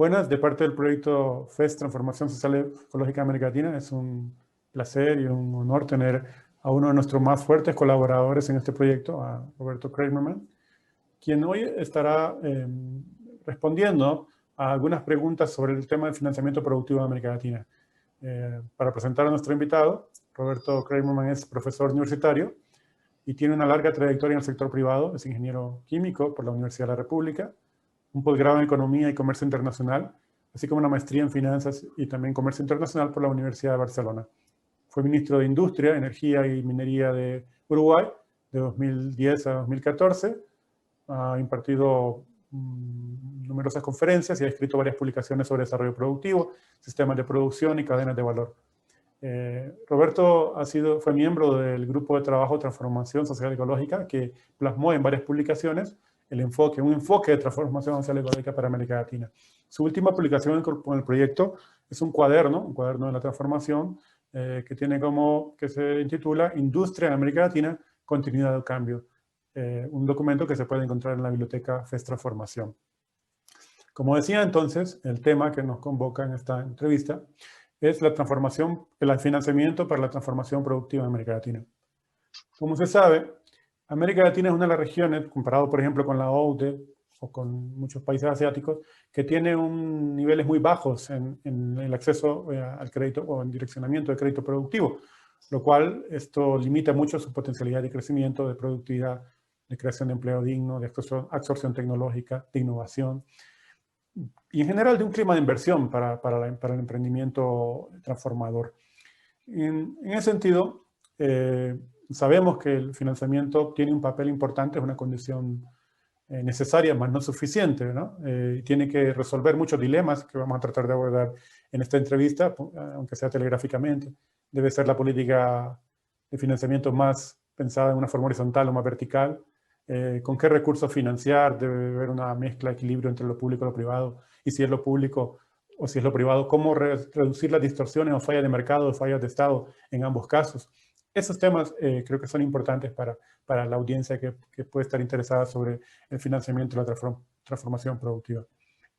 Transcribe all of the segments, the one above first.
Buenas, de parte del proyecto FES Transformación Social Ecológica de América Latina. Es un placer y un honor tener a uno de nuestros más fuertes colaboradores en este proyecto, a Roberto Kramerman, quien hoy estará respondiendo a algunas preguntas sobre el tema del financiamiento productivo de América Latina. Para presentar a nuestro invitado, Roberto Kramerman es profesor universitario y tiene una larga trayectoria en el sector privado. Es ingeniero químico por la Universidad de la República, un posgrado en Economía y Comercio Internacional, así como una maestría en Finanzas y también Comercio Internacional por la Universidad de Barcelona. Fue ministro de Industria, Energía y Minería de Uruguay de 2010 a 2014. Ha impartido numerosas conferencias y ha escrito varias publicaciones sobre desarrollo productivo, sistemas de producción y cadenas de valor. Roberto fue miembro del grupo de trabajo Transformación Social Ecológica, que plasmó en varias publicaciones un enfoque de transformación social ecológica para América Latina. Su última publicación con el proyecto es un cuaderno de la transformación, que se intitula Industria en América Latina, Continuidad del Cambio. Un documento que se puede encontrar en la biblioteca FES Transformación. Como decía entonces, el tema que nos convoca en esta entrevista es el financiamiento para la transformación productiva en América Latina. Como se sabe, América Latina es una de las regiones, comparado por ejemplo con la OCDE o con muchos países asiáticos, que tiene niveles muy bajos en el acceso al crédito o en direccionamiento de crédito productivo, lo cual esto limita mucho su potencialidad de crecimiento, de productividad, de creación de empleo digno, de absorción tecnológica, de innovación y en general de un clima de inversión para el emprendimiento transformador. En ese sentido, sabemos que el financiamiento tiene un papel importante, es una condición necesaria, más no suficiente, ¿no? Tiene que resolver muchos dilemas que vamos a tratar de abordar en esta entrevista, aunque sea telegráficamente. Debe ser la política de financiamiento más pensada en una forma horizontal o más vertical. ¿Con qué recursos financiar? Debe haber una mezcla, equilibrio entre lo público y lo privado. Y si es lo público o si es lo privado, ¿cómo reducir las distorsiones o fallas de mercado o fallas de Estado en ambos casos? Esos temas creo que son importantes para la audiencia que puede estar interesada sobre el financiamiento de la transformación productiva.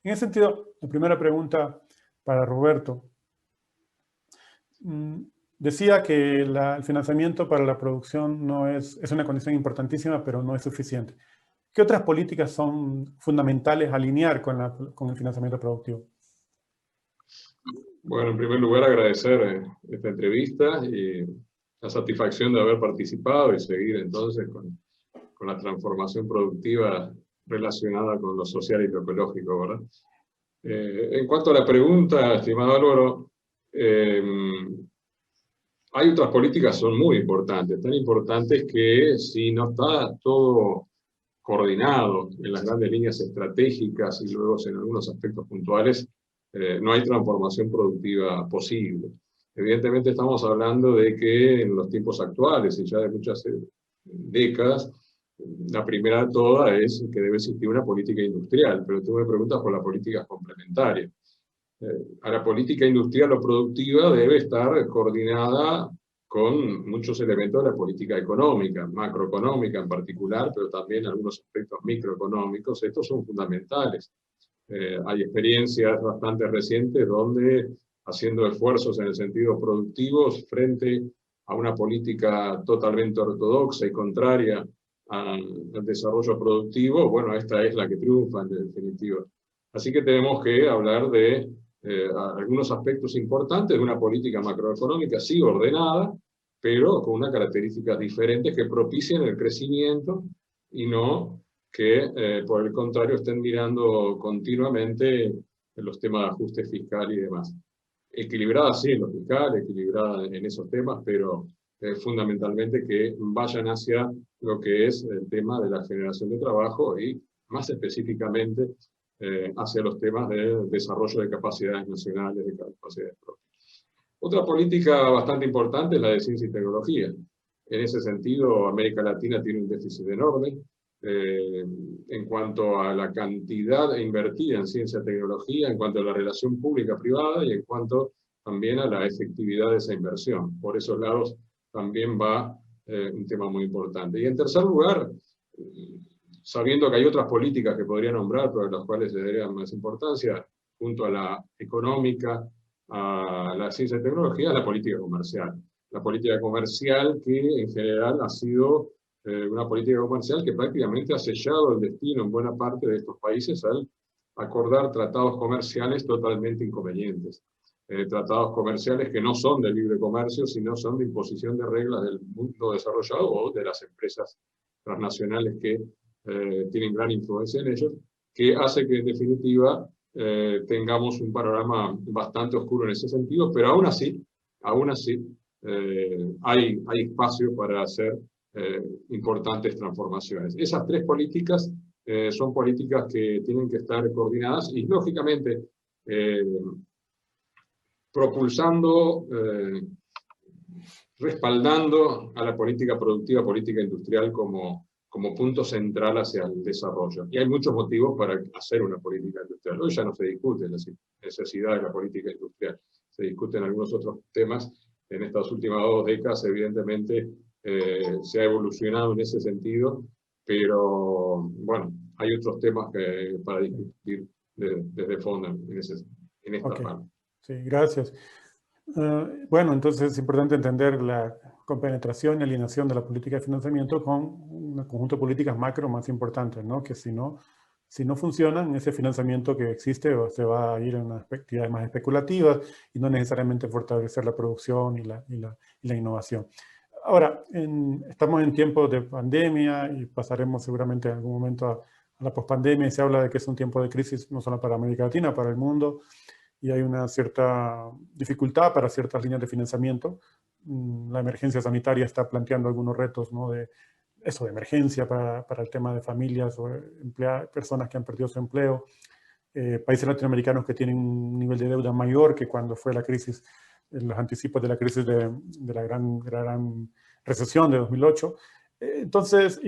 En ese sentido, la primera pregunta para Roberto. Decía que el financiamiento para la producción es una condición importantísima, pero no es suficiente. ¿Qué otras políticas son fundamentales alinear con el financiamiento productivo? Bueno, en primer lugar agradecer esta entrevista y la satisfacción de haber participado y seguir entonces con la transformación productiva relacionada con lo social y lo ecológico, ¿verdad? En cuanto a la pregunta, estimado Álvaro, hay otras políticas que son muy importantes, tan importantes que si no está todo coordinado en las grandes líneas estratégicas y luego en algunos aspectos puntuales, no hay transformación productiva posible. Evidentemente estamos hablando de que en los tiempos actuales y ya de muchas décadas, la primera de todas es que debe existir una política industrial, pero tú me preguntas por las políticas complementarias. A la política industrial o productiva debe estar coordinada con muchos elementos de la política económica, macroeconómica en particular, pero también algunos aspectos microeconómicos. Estos son fundamentales. Hay experiencias bastante recientes donde, haciendo esfuerzos en el sentido productivos frente a una política totalmente ortodoxa y contraria al desarrollo productivo, bueno, esta es la que triunfa en definitiva. Así que tenemos que hablar de algunos aspectos importantes de una política macroeconómica, sí ordenada, pero con unas características diferentes que propicien el crecimiento y no que, por el contrario, estén mirando continuamente en los temas de ajuste fiscal y demás. Equilibrada, sí, en lo fiscal, equilibrada en esos temas, pero fundamentalmente que vayan hacia lo que es el tema de la generación de trabajo y, más específicamente, hacia los temas de desarrollo de capacidades nacionales, de capacidades propias. Otra política bastante importante es la de ciencia y tecnología. En ese sentido, América Latina tiene un déficit enorme en cuanto a la cantidad invertida en ciencia y tecnología, en cuanto a la relación pública-privada y en cuanto también a la efectividad de esa inversión. Por esos lados también va un tema muy importante. Y en tercer lugar, sabiendo que hay otras políticas que podría nombrar, pero a las cuales le daría más importancia, junto a la económica, a la ciencia y tecnología, a la política comercial. La política comercial que en general ha sido una política comercial que prácticamente ha sellado el destino en buena parte de estos países al acordar tratados comerciales totalmente inconvenientes. Tratados comerciales que no son de libre comercio, sino son de imposición de reglas del mundo desarrollado o de las empresas transnacionales que tienen gran influencia en ellos, que hace que en definitiva tengamos un panorama bastante oscuro en ese sentido, pero aún así hay espacio para hacer importantes transformaciones. Esas tres políticas son políticas que tienen que estar coordinadas y, lógicamente, propulsando, respaldando a la política productiva, política industrial como punto central hacia el desarrollo. Y hay muchos motivos para hacer una política industrial. Hoy ya no se discute la necesidad de la política industrial, se discuten algunos otros temas. En estas últimas 2 décadas, evidentemente, se ha evolucionado en ese sentido, pero bueno, hay otros temas para discutir desde fondo en esta parte. Sí, gracias. Bueno, entonces es importante entender la compenetración y alineación de la política de financiamiento con un conjunto de políticas macro más importantes, ¿no? Que si no funcionan, ese financiamiento que existe se va a ir en unas actividades más especulativas y no necesariamente fortalecer la producción y la innovación. Ahora, estamos en tiempos de pandemia y pasaremos seguramente en algún momento a la pospandemia, y se habla de que es un tiempo de crisis no solo para América Latina, para el mundo, y hay una cierta dificultad para ciertas líneas de financiamiento. La emergencia sanitaria está planteando algunos retos, ¿no? de emergencia para el tema de familias o personas que han perdido su empleo, países latinoamericanos que tienen un nivel de deuda mayor que cuando fue la crisis, los anticipos de la crisis de la gran recesión de 2008. Entonces,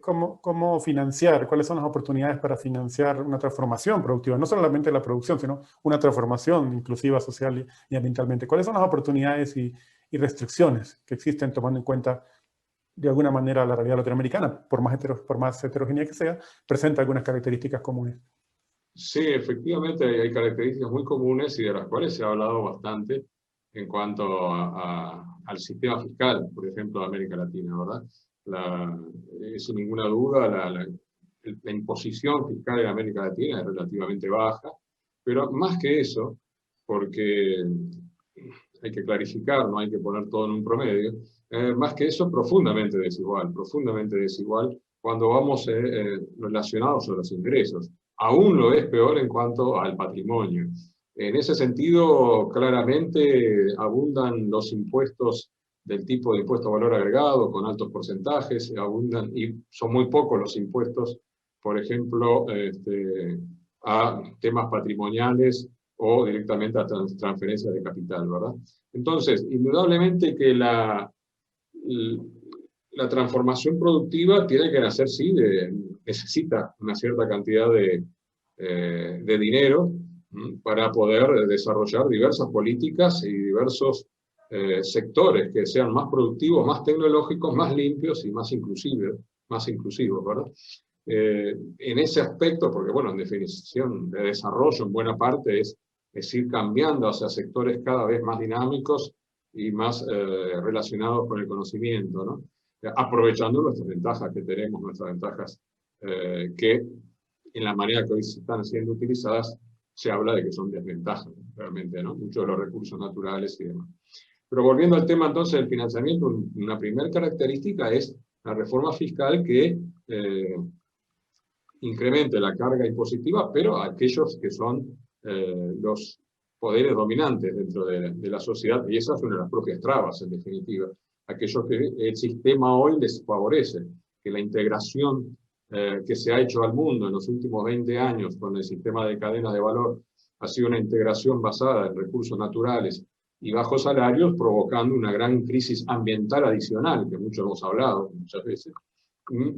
¿cómo financiar? ¿Cuáles son las oportunidades para financiar una transformación productiva? No solamente la producción, sino una transformación inclusiva social y ambientalmente. ¿Cuáles son las oportunidades y restricciones que existen tomando en cuenta de alguna manera la realidad latinoamericana, por más heterogénea que sea, presenta algunas características comunes? Sí, efectivamente hay características muy comunes y de las cuales se ha hablado bastante en cuanto al sistema fiscal, por ejemplo, de América Latina, ¿verdad? Sin ninguna duda, la imposición fiscal en América Latina es relativamente baja, pero más que eso, porque hay que clarificar, no hay que poner todo en un promedio, más que eso, profundamente desigual cuando vamos relacionados a los ingresos. Aún lo es peor en cuanto al patrimonio. En ese sentido, claramente abundan los impuestos del tipo de impuesto a valor agregado, con altos porcentajes, abundan, y son muy pocos los impuestos, por ejemplo, a temas patrimoniales o directamente a transferencias de capital, ¿verdad? Entonces, indudablemente que la transformación productiva tiene que nacer, sí, necesita una cierta cantidad de dinero para poder desarrollar diversas políticas y diversos sectores que sean más productivos, más tecnológicos, más limpios y más inclusivos, ¿verdad? En ese aspecto, porque bueno, en definición de desarrollo en buena parte es ir cambiando hacia sectores cada vez más dinámicos y más relacionados con el conocimiento, ¿no? Aprovechando nuestras ventajas que tenemos, nuestras ventajas que en la manera que hoy se están siendo utilizadas se habla de que son desventajas, realmente, ¿no? Muchos de los recursos naturales y demás. Pero volviendo al tema entonces del financiamiento, una primera característica es la reforma fiscal que incremente la carga impositiva, pero a aquellos que son los poderes dominantes dentro de la sociedad, y esa es una de las propias trabas, en definitiva, aquellos que el sistema hoy les favorece, que la integración que se ha hecho al mundo en los últimos 20 años con el sistema de cadenas de valor ha sido una integración basada en recursos naturales y bajos salarios, provocando una gran crisis ambiental adicional, que muchos hemos hablado muchas veces,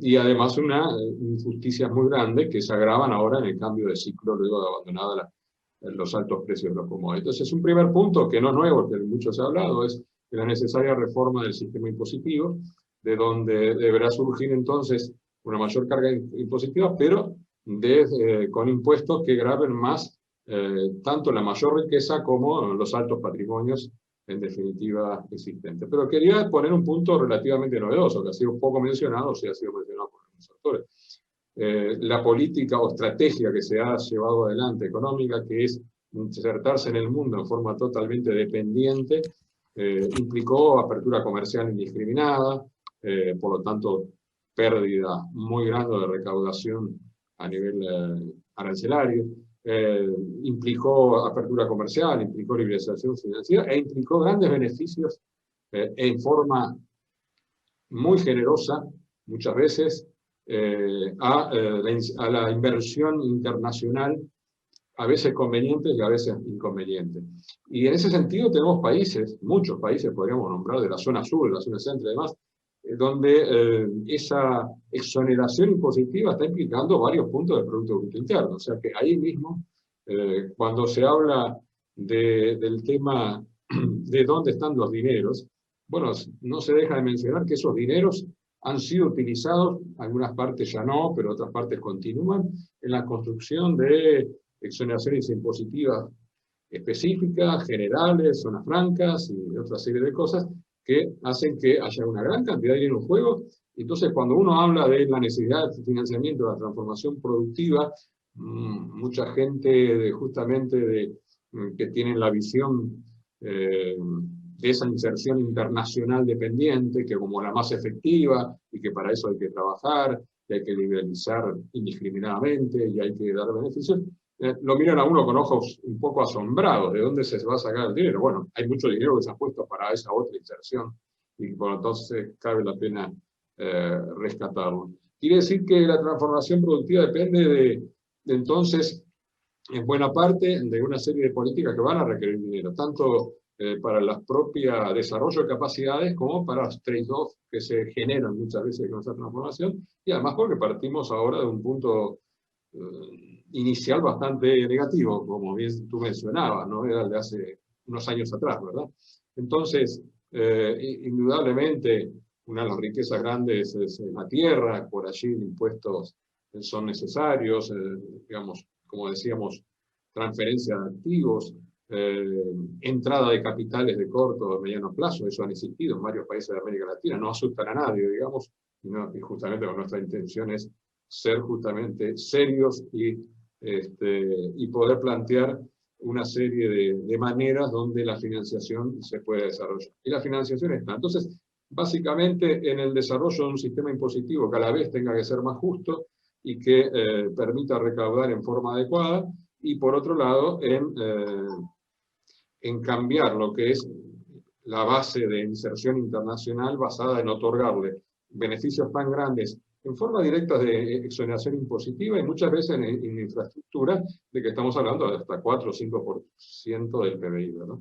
y además una injusticia muy grande que se agravan ahora en el cambio de ciclo luego de abandonar los altos precios de los commodities. Entonces, un primer punto que no es nuevo, que mucho se ha hablado, es la necesaria reforma del sistema impositivo, de donde deberá surgir entonces una mayor carga impositiva, pero con impuestos que graven más tanto la mayor riqueza como los altos patrimonios, en definitiva, existentes. Pero quería poner un punto relativamente novedoso, que ha sido poco mencionado, sí ha sido mencionado por algunos autores. La política o estrategia que se ha llevado adelante económica, que es insertarse en el mundo en forma totalmente dependiente, implicó apertura comercial indiscriminada, por lo tanto, pérdida muy grande de recaudación a nivel arancelario, implicó apertura comercial, implicó liberalización financiera e implicó grandes beneficios en forma muy generosa, muchas veces, a la inversión internacional, a veces convenientes y a veces inconvenientes. Y en ese sentido tenemos países, muchos países, podríamos nombrar de la zona sur, de la zona centro y demás, donde esa exoneración impositiva está implicando varios puntos del Producto Bruto Interno. O sea que ahí mismo, cuando se habla del tema de dónde están los dineros, bueno, no se deja de mencionar que esos dineros han sido utilizados, algunas partes ya no, pero otras partes continúan, en la construcción de exoneraciones impositivas específicas, generales, zonas francas y otra serie de cosas que hacen que haya una gran cantidad de dinero en juego. Entonces, cuando uno habla de la necesidad de financiamiento de la transformación productiva, mucha gente justamente que tienen la visión de esa inserción internacional dependiente, que como la más efectiva, y que para eso hay que trabajar, que hay que liberalizar indiscriminadamente, y hay que dar beneficios, lo miran a uno con ojos un poco asombrados. ¿De dónde se va a sacar el dinero? Bueno, hay mucho dinero que se ha puesto para esa otra inserción, y por entonces cabe la pena rescatarlo. Quiere decir que la transformación productiva depende entonces, en buena parte, de una serie de políticas que van a requerir dinero, tanto para el propio desarrollo de capacidades como para los trade-offs que se generan muchas veces con esa transformación, y además porque partimos ahora de un punto inicial bastante negativo, como bien tú mencionabas, ¿no? Era el de hace unos años atrás, ¿verdad? Entonces, indudablemente, una de las riquezas grandes es la tierra, por allí impuestos son necesarios, digamos, como decíamos, transferencia de activos, entrada de capitales de corto o mediano plazo, eso han existido en varios países de América Latina, no asustan a nadie, digamos, y justamente nuestra intención es ser justamente serios y poder plantear una serie de maneras donde la financiación se puede desarrollar. Y la financiación está. Entonces, básicamente, en el desarrollo de un sistema impositivo que a la vez tenga que ser más justo y que permita recaudar en forma adecuada, y por otro lado, en cambiar lo que es la base de inserción internacional basada en otorgarle beneficios tan grandes en forma directa de exoneración impositiva y muchas veces en infraestructura, de que estamos hablando de hasta 4 o 5% del PBI, ¿verdad?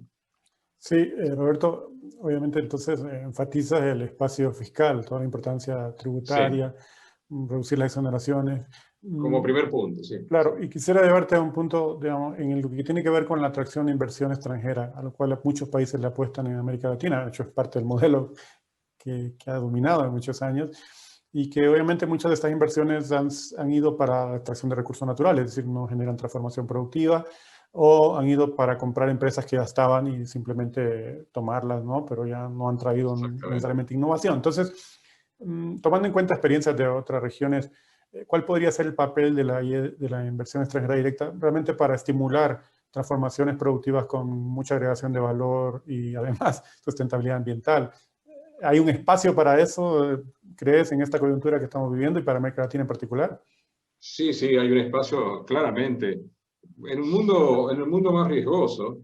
Sí, Roberto, obviamente entonces enfatizas el espacio fiscal, toda la importancia tributaria, sí, reducir las exoneraciones. Como primer punto, sí. Claro, y quisiera llevarte a un punto, digamos, en el que tiene que ver con la atracción de inversión extranjera, a lo cual muchos países le apuestan en América Latina. De hecho, es parte del modelo que ha dominado en muchos años, y que obviamente muchas de estas inversiones han ido para extracción de recursos naturales, es decir, no generan transformación productiva, o han ido para comprar empresas que ya estaban y simplemente tomarlas, ¿no? Pero ya no han traído necesariamente innovación. Entonces, tomando en cuenta experiencias de otras regiones, ¿cuál podría ser el papel de la inversión extranjera directa realmente para estimular transformaciones productivas con mucha agregación de valor y además sustentabilidad ambiental? ¿Hay un espacio para eso, crees, en esta coyuntura que estamos viviendo y para América Latina en particular? Sí, sí, hay un espacio claramente. En el mundo más riesgoso,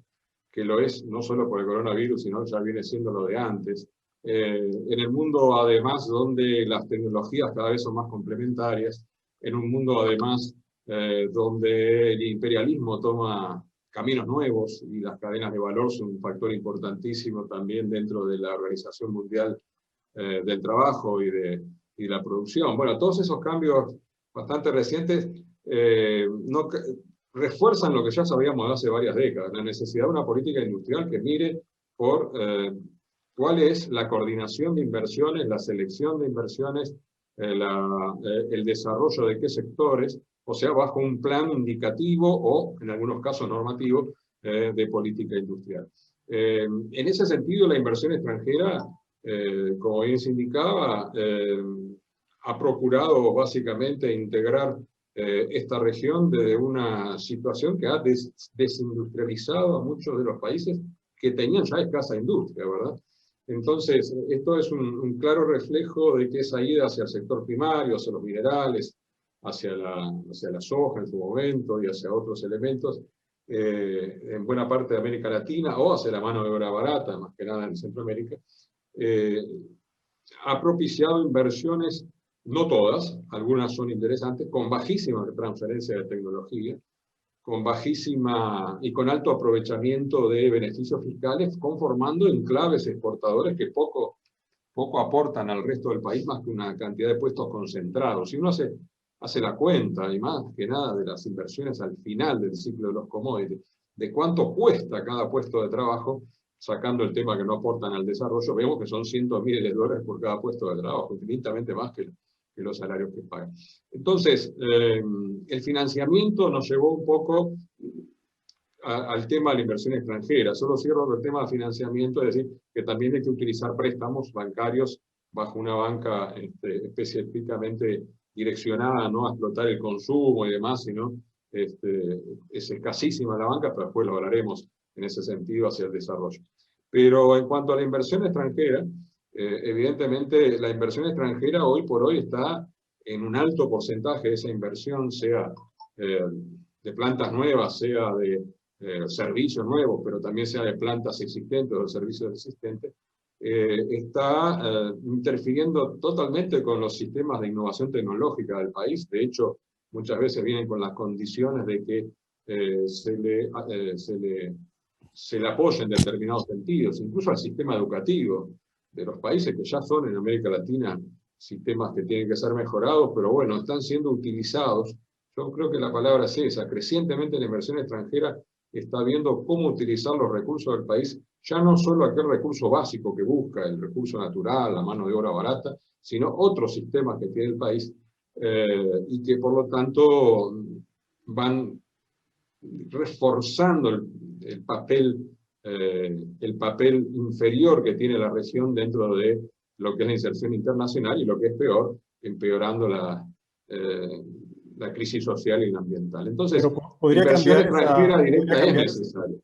que lo es no solo por el coronavirus, sino ya viene siendo lo de antes, en el mundo además donde las tecnologías cada vez son más complementarias, en un mundo además donde el imperialismo toma caminos nuevos y las cadenas de valor son un factor importantísimo también dentro de la Organización Mundial del Trabajo y de la producción. Bueno, todos esos cambios bastante recientes refuerzan lo que ya sabíamos hace varias décadas, la necesidad de una política industrial que mire por cuál es la coordinación de inversiones, la selección de inversiones, el desarrollo de qué sectores, o sea, bajo un plan indicativo o, en algunos casos, normativo de política industrial. En ese sentido, la inversión extranjera, como bien se indicaba, ha procurado básicamente integrar esta región desde una situación que ha desindustrializado a muchos de los países que tenían ya escasa industria, ¿verdad? Entonces, esto es un claro reflejo de que esa ida hacia el sector primario, hacia los minerales, hacia la soja en su momento y hacia otros elementos, en buena parte de América Latina, o hacia la mano de obra barata, más que nada en Centroamérica, ha propiciado inversiones, no todas, algunas son interesantes, con bajísima transferencia de tecnología, con bajísima y con alto aprovechamiento de beneficios fiscales, conformando enclaves exportadores que poco aportan al resto del país más que una cantidad de puestos concentrados. Si uno hace la cuenta, y más que nada de las inversiones al final del ciclo de los commodities, de cuánto cuesta cada puesto de trabajo, sacando el tema que no aportan al desarrollo, vemos que son cientos de miles de dólares por cada puesto de trabajo, infinitamente más que los salarios que pagan. Entonces, el financiamiento nos llevó un poco al tema de la inversión extranjera. Solo cierro con el tema de financiamiento, es decir, que también hay que utilizar préstamos bancarios bajo una banca específicamente direccionada no a explotar el consumo y demás, sino es escasísima la banca, pero después lo hablaremos en ese sentido hacia el desarrollo. Pero en cuanto a la inversión extranjera, evidentemente la inversión extranjera hoy por hoy está en un alto porcentaje de esa inversión, sea de plantas nuevas, sea de servicios nuevos, pero también sea de plantas existentes o de servicios existentes, está interfiriendo totalmente con los sistemas de innovación tecnológica del país. De hecho, muchas veces vienen con las condiciones de que se le apoya en determinados sentidos, incluso al sistema educativo de los países que ya son en América Latina sistemas que tienen que ser mejorados, pero bueno, están siendo utilizados. Yo creo que la palabra es esa, crecientemente la inversión extranjera está viendo cómo utilizar los recursos del país, ya no solo aquel recurso básico que busca, el recurso natural, la mano de obra barata, sino otros sistemas que tiene el país y que por lo tanto van reforzando el papel inferior que tiene la región dentro de lo que es la inserción internacional y lo que es peor, empeorando la crisis social y la ambiental. Entonces, inversión extranjera directa es necesaria.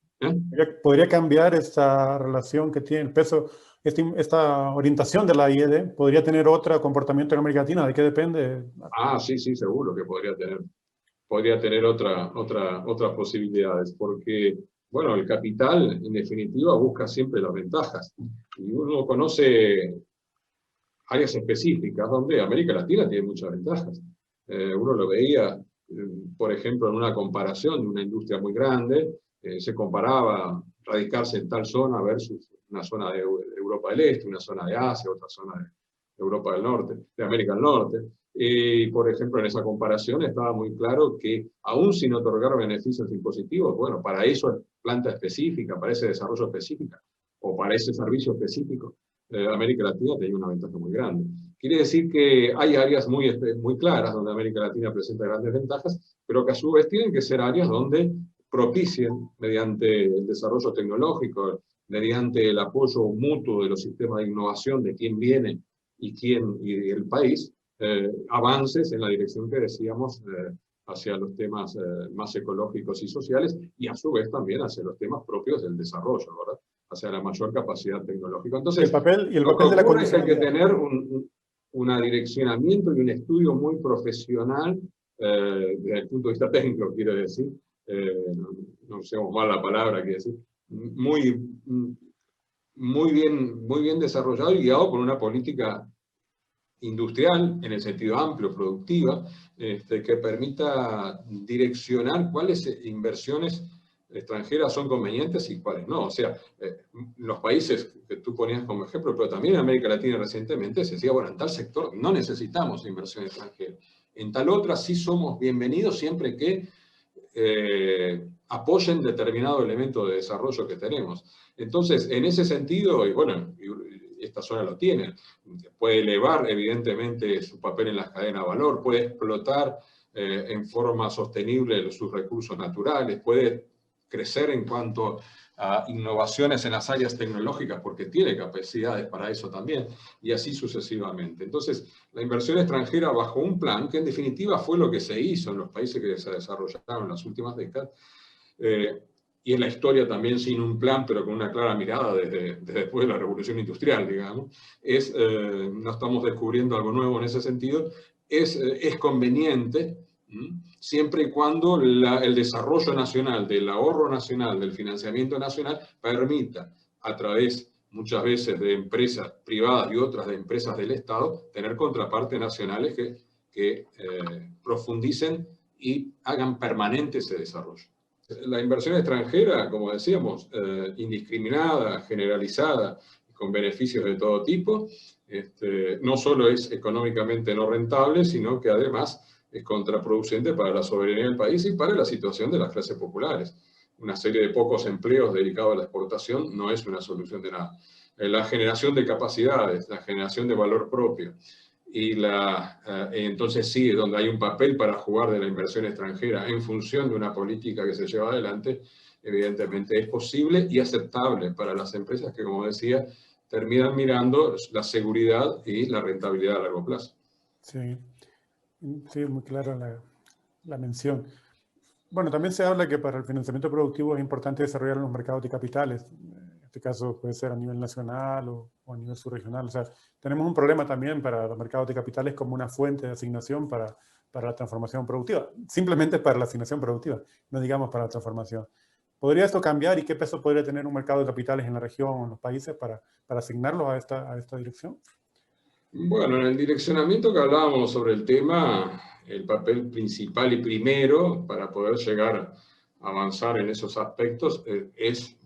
¿Podría cambiar esta relación que tiene el peso, esta orientación de la IED? ¿Podría tener otro comportamiento en América Latina? ¿De qué depende? Sí, seguro que podría tener otras posibilidades, porque, bueno, el capital, en definitiva, busca siempre las ventajas. Y uno conoce áreas específicas donde América Latina tiene muchas ventajas. Uno lo veía, por ejemplo, en una comparación de una industria muy grande, se comparaba radicarse en tal zona versus una zona de Europa del Este, una zona de Asia, otra zona de Europa del Norte, de América del Norte. Y, por ejemplo, en esa comparación estaba muy claro que, aún sin otorgar beneficios impositivos, bueno, para eso planta específica, para ese desarrollo específico, o para ese servicio específico, América Latina tenía una ventaja muy grande. Quiere decir que hay áreas muy claras donde América Latina presenta grandes ventajas, pero que a su vez tienen que ser áreas donde propicien, mediante el desarrollo tecnológico, mediante el apoyo mutuo de los sistemas de innovación de quién viene y el país, avances en la dirección que decíamos hacia los temas más ecológicos y sociales, y a su vez también hacia los temas propios del desarrollo, ¿verdad? Hacia la mayor capacidad tecnológica. Entonces, el papel de la ocurre es que hay que tener un direccionamiento y un estudio muy profesional, desde el punto de vista técnico, quiero decir, no usemos mal la palabra, quiero decir, muy bien desarrollado y guiado por una política industrial, en el sentido amplio, productiva, que permita direccionar cuáles inversiones extranjeras son convenientes y cuáles no. O sea, los países que tú ponías como ejemplo, pero también en América Latina recientemente se decía, bueno, en tal sector no necesitamos inversión extranjera. En tal otra sí somos bienvenidos siempre que apoyen determinado elemento de desarrollo que tenemos. Entonces, en ese sentido, y bueno, esta zona lo tiene, puede elevar evidentemente su papel en las cadenas de valor, puede explotar en forma sostenible sus recursos naturales, puede crecer en cuanto a innovaciones en las áreas tecnológicas, porque tiene capacidades para eso también, y así sucesivamente. Entonces, la inversión extranjera bajo un plan, que en definitiva fue lo que se hizo en los países que se desarrollaron en las últimas décadas, y en la historia también sin un plan, pero con una clara mirada desde después de la Revolución Industrial, digamos, no estamos descubriendo algo nuevo en ese sentido, es conveniente, siempre y cuando el desarrollo nacional, del ahorro nacional, del financiamiento nacional, permita, a través muchas veces de empresas privadas y otras de empresas del Estado, tener contrapartes nacionales que profundicen y hagan permanente ese desarrollo. La inversión extranjera, como decíamos, indiscriminada, generalizada, con beneficios de todo tipo, no solo es económicamente no rentable, sino que además es contraproducente para la soberanía del país y para la situación de las clases populares. Una serie de pocos empleos dedicados a la exportación no es una solución de nada. La generación de capacidades, la generación de valor propio, y entonces sí, donde hay un papel para jugar de la inversión extranjera en función de una política que se lleva adelante, evidentemente es posible y aceptable para las empresas que, como decía, terminan mirando la seguridad y la rentabilidad a largo plazo. Sí, sí, muy clara la mención. Bueno, también se habla que para el financiamiento productivo es importante desarrollar los mercados de capitales. En este caso puede ser a nivel nacional o a nivel subregional. O sea, tenemos un problema también para los mercados de capitales como una fuente de asignación para la transformación productiva. Simplemente para la asignación productiva, no digamos para la transformación. ¿Podría esto cambiar y qué peso podría tener un mercado de capitales en la región o en los países para asignarlos a esta dirección? Bueno, en el direccionamiento que hablábamos sobre el tema, el papel principal y primero para poder llegar a avanzar en esos aspectos es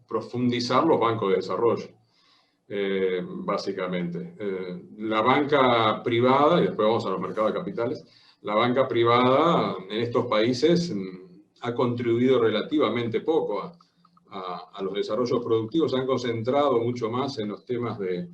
profundizar los bancos de desarrollo, básicamente. La banca privada, y después vamos a los mercados de capitales, la banca privada en estos países ha contribuido relativamente poco a los desarrollos productivos, se han concentrado mucho más en los temas de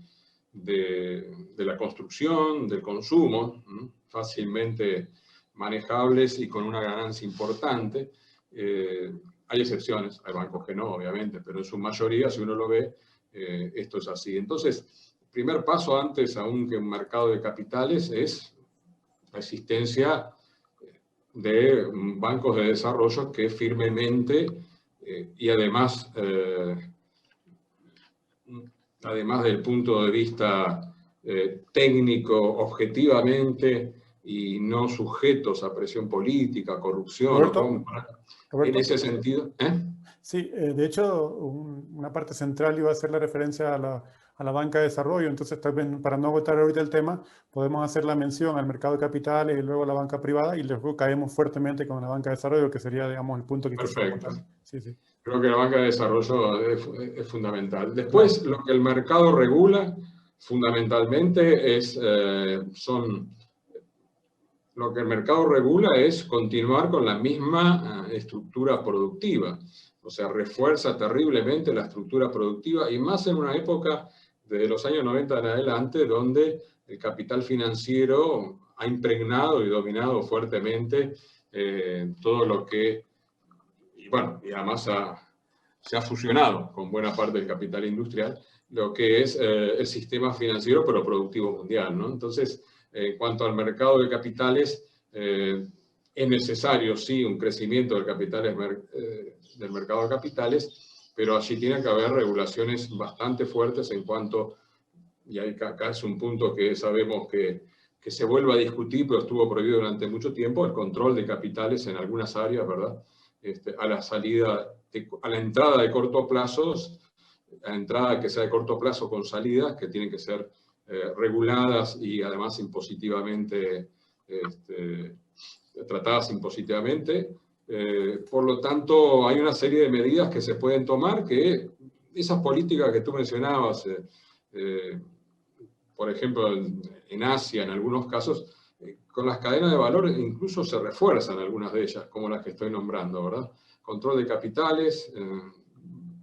la construcción, del consumo, fácilmente manejables y con una ganancia importante. Hay excepciones, hay bancos que no, obviamente, pero en su mayoría, si uno lo ve, esto es así. Entonces, el primer paso antes aún que un mercado de capitales es la existencia de bancos de desarrollo que firmemente y además del punto de vista técnico, objetivamente, y no sujetos a presión política, corrupción Roberto, o compra. Roberto. En ese sentido, Sí, de hecho, una parte central iba a ser la referencia a la banca de desarrollo, entonces tal vez para no agotar ahorita el tema, podemos hacer la mención al mercado de capitales y luego a la banca privada y luego caemos fuertemente con la banca de desarrollo, que sería, digamos, el punto que quisimos perfecto. contar. Sí, sí. Creo que la banca de desarrollo es fundamental. Después, claro, lo que el mercado regula fundamentalmente lo que el mercado regula es continuar con la misma estructura productiva. O sea, refuerza terriblemente la estructura productiva y más en una época de los años 90 en adelante donde el capital financiero ha impregnado y dominado fuertemente todo lo que, y bueno, y además se ha fusionado con buena parte del capital industrial, lo que es el sistema financiero pero productivo mundial, ¿no? Entonces, en cuanto al mercado de capitales, es necesario, sí, un crecimiento del mercado de capitales, pero allí tiene que haber regulaciones bastante fuertes en cuanto, y acá es un punto que sabemos que se vuelve a discutir, pero estuvo prohibido durante mucho tiempo, el control de capitales en algunas áreas, ¿verdad? A la entrada de corto plazo, a entrada que sea de corto plazo con salidas que tienen que ser reguladas y además impositivamente, tratadas impositivamente. Por lo tanto, hay una serie de medidas que se pueden tomar que esas políticas que tú mencionabas, por ejemplo, en Asia, en algunos casos, con las cadenas de valor incluso se refuerzan algunas de ellas, como las que estoy nombrando, ¿verdad? Control de capitales,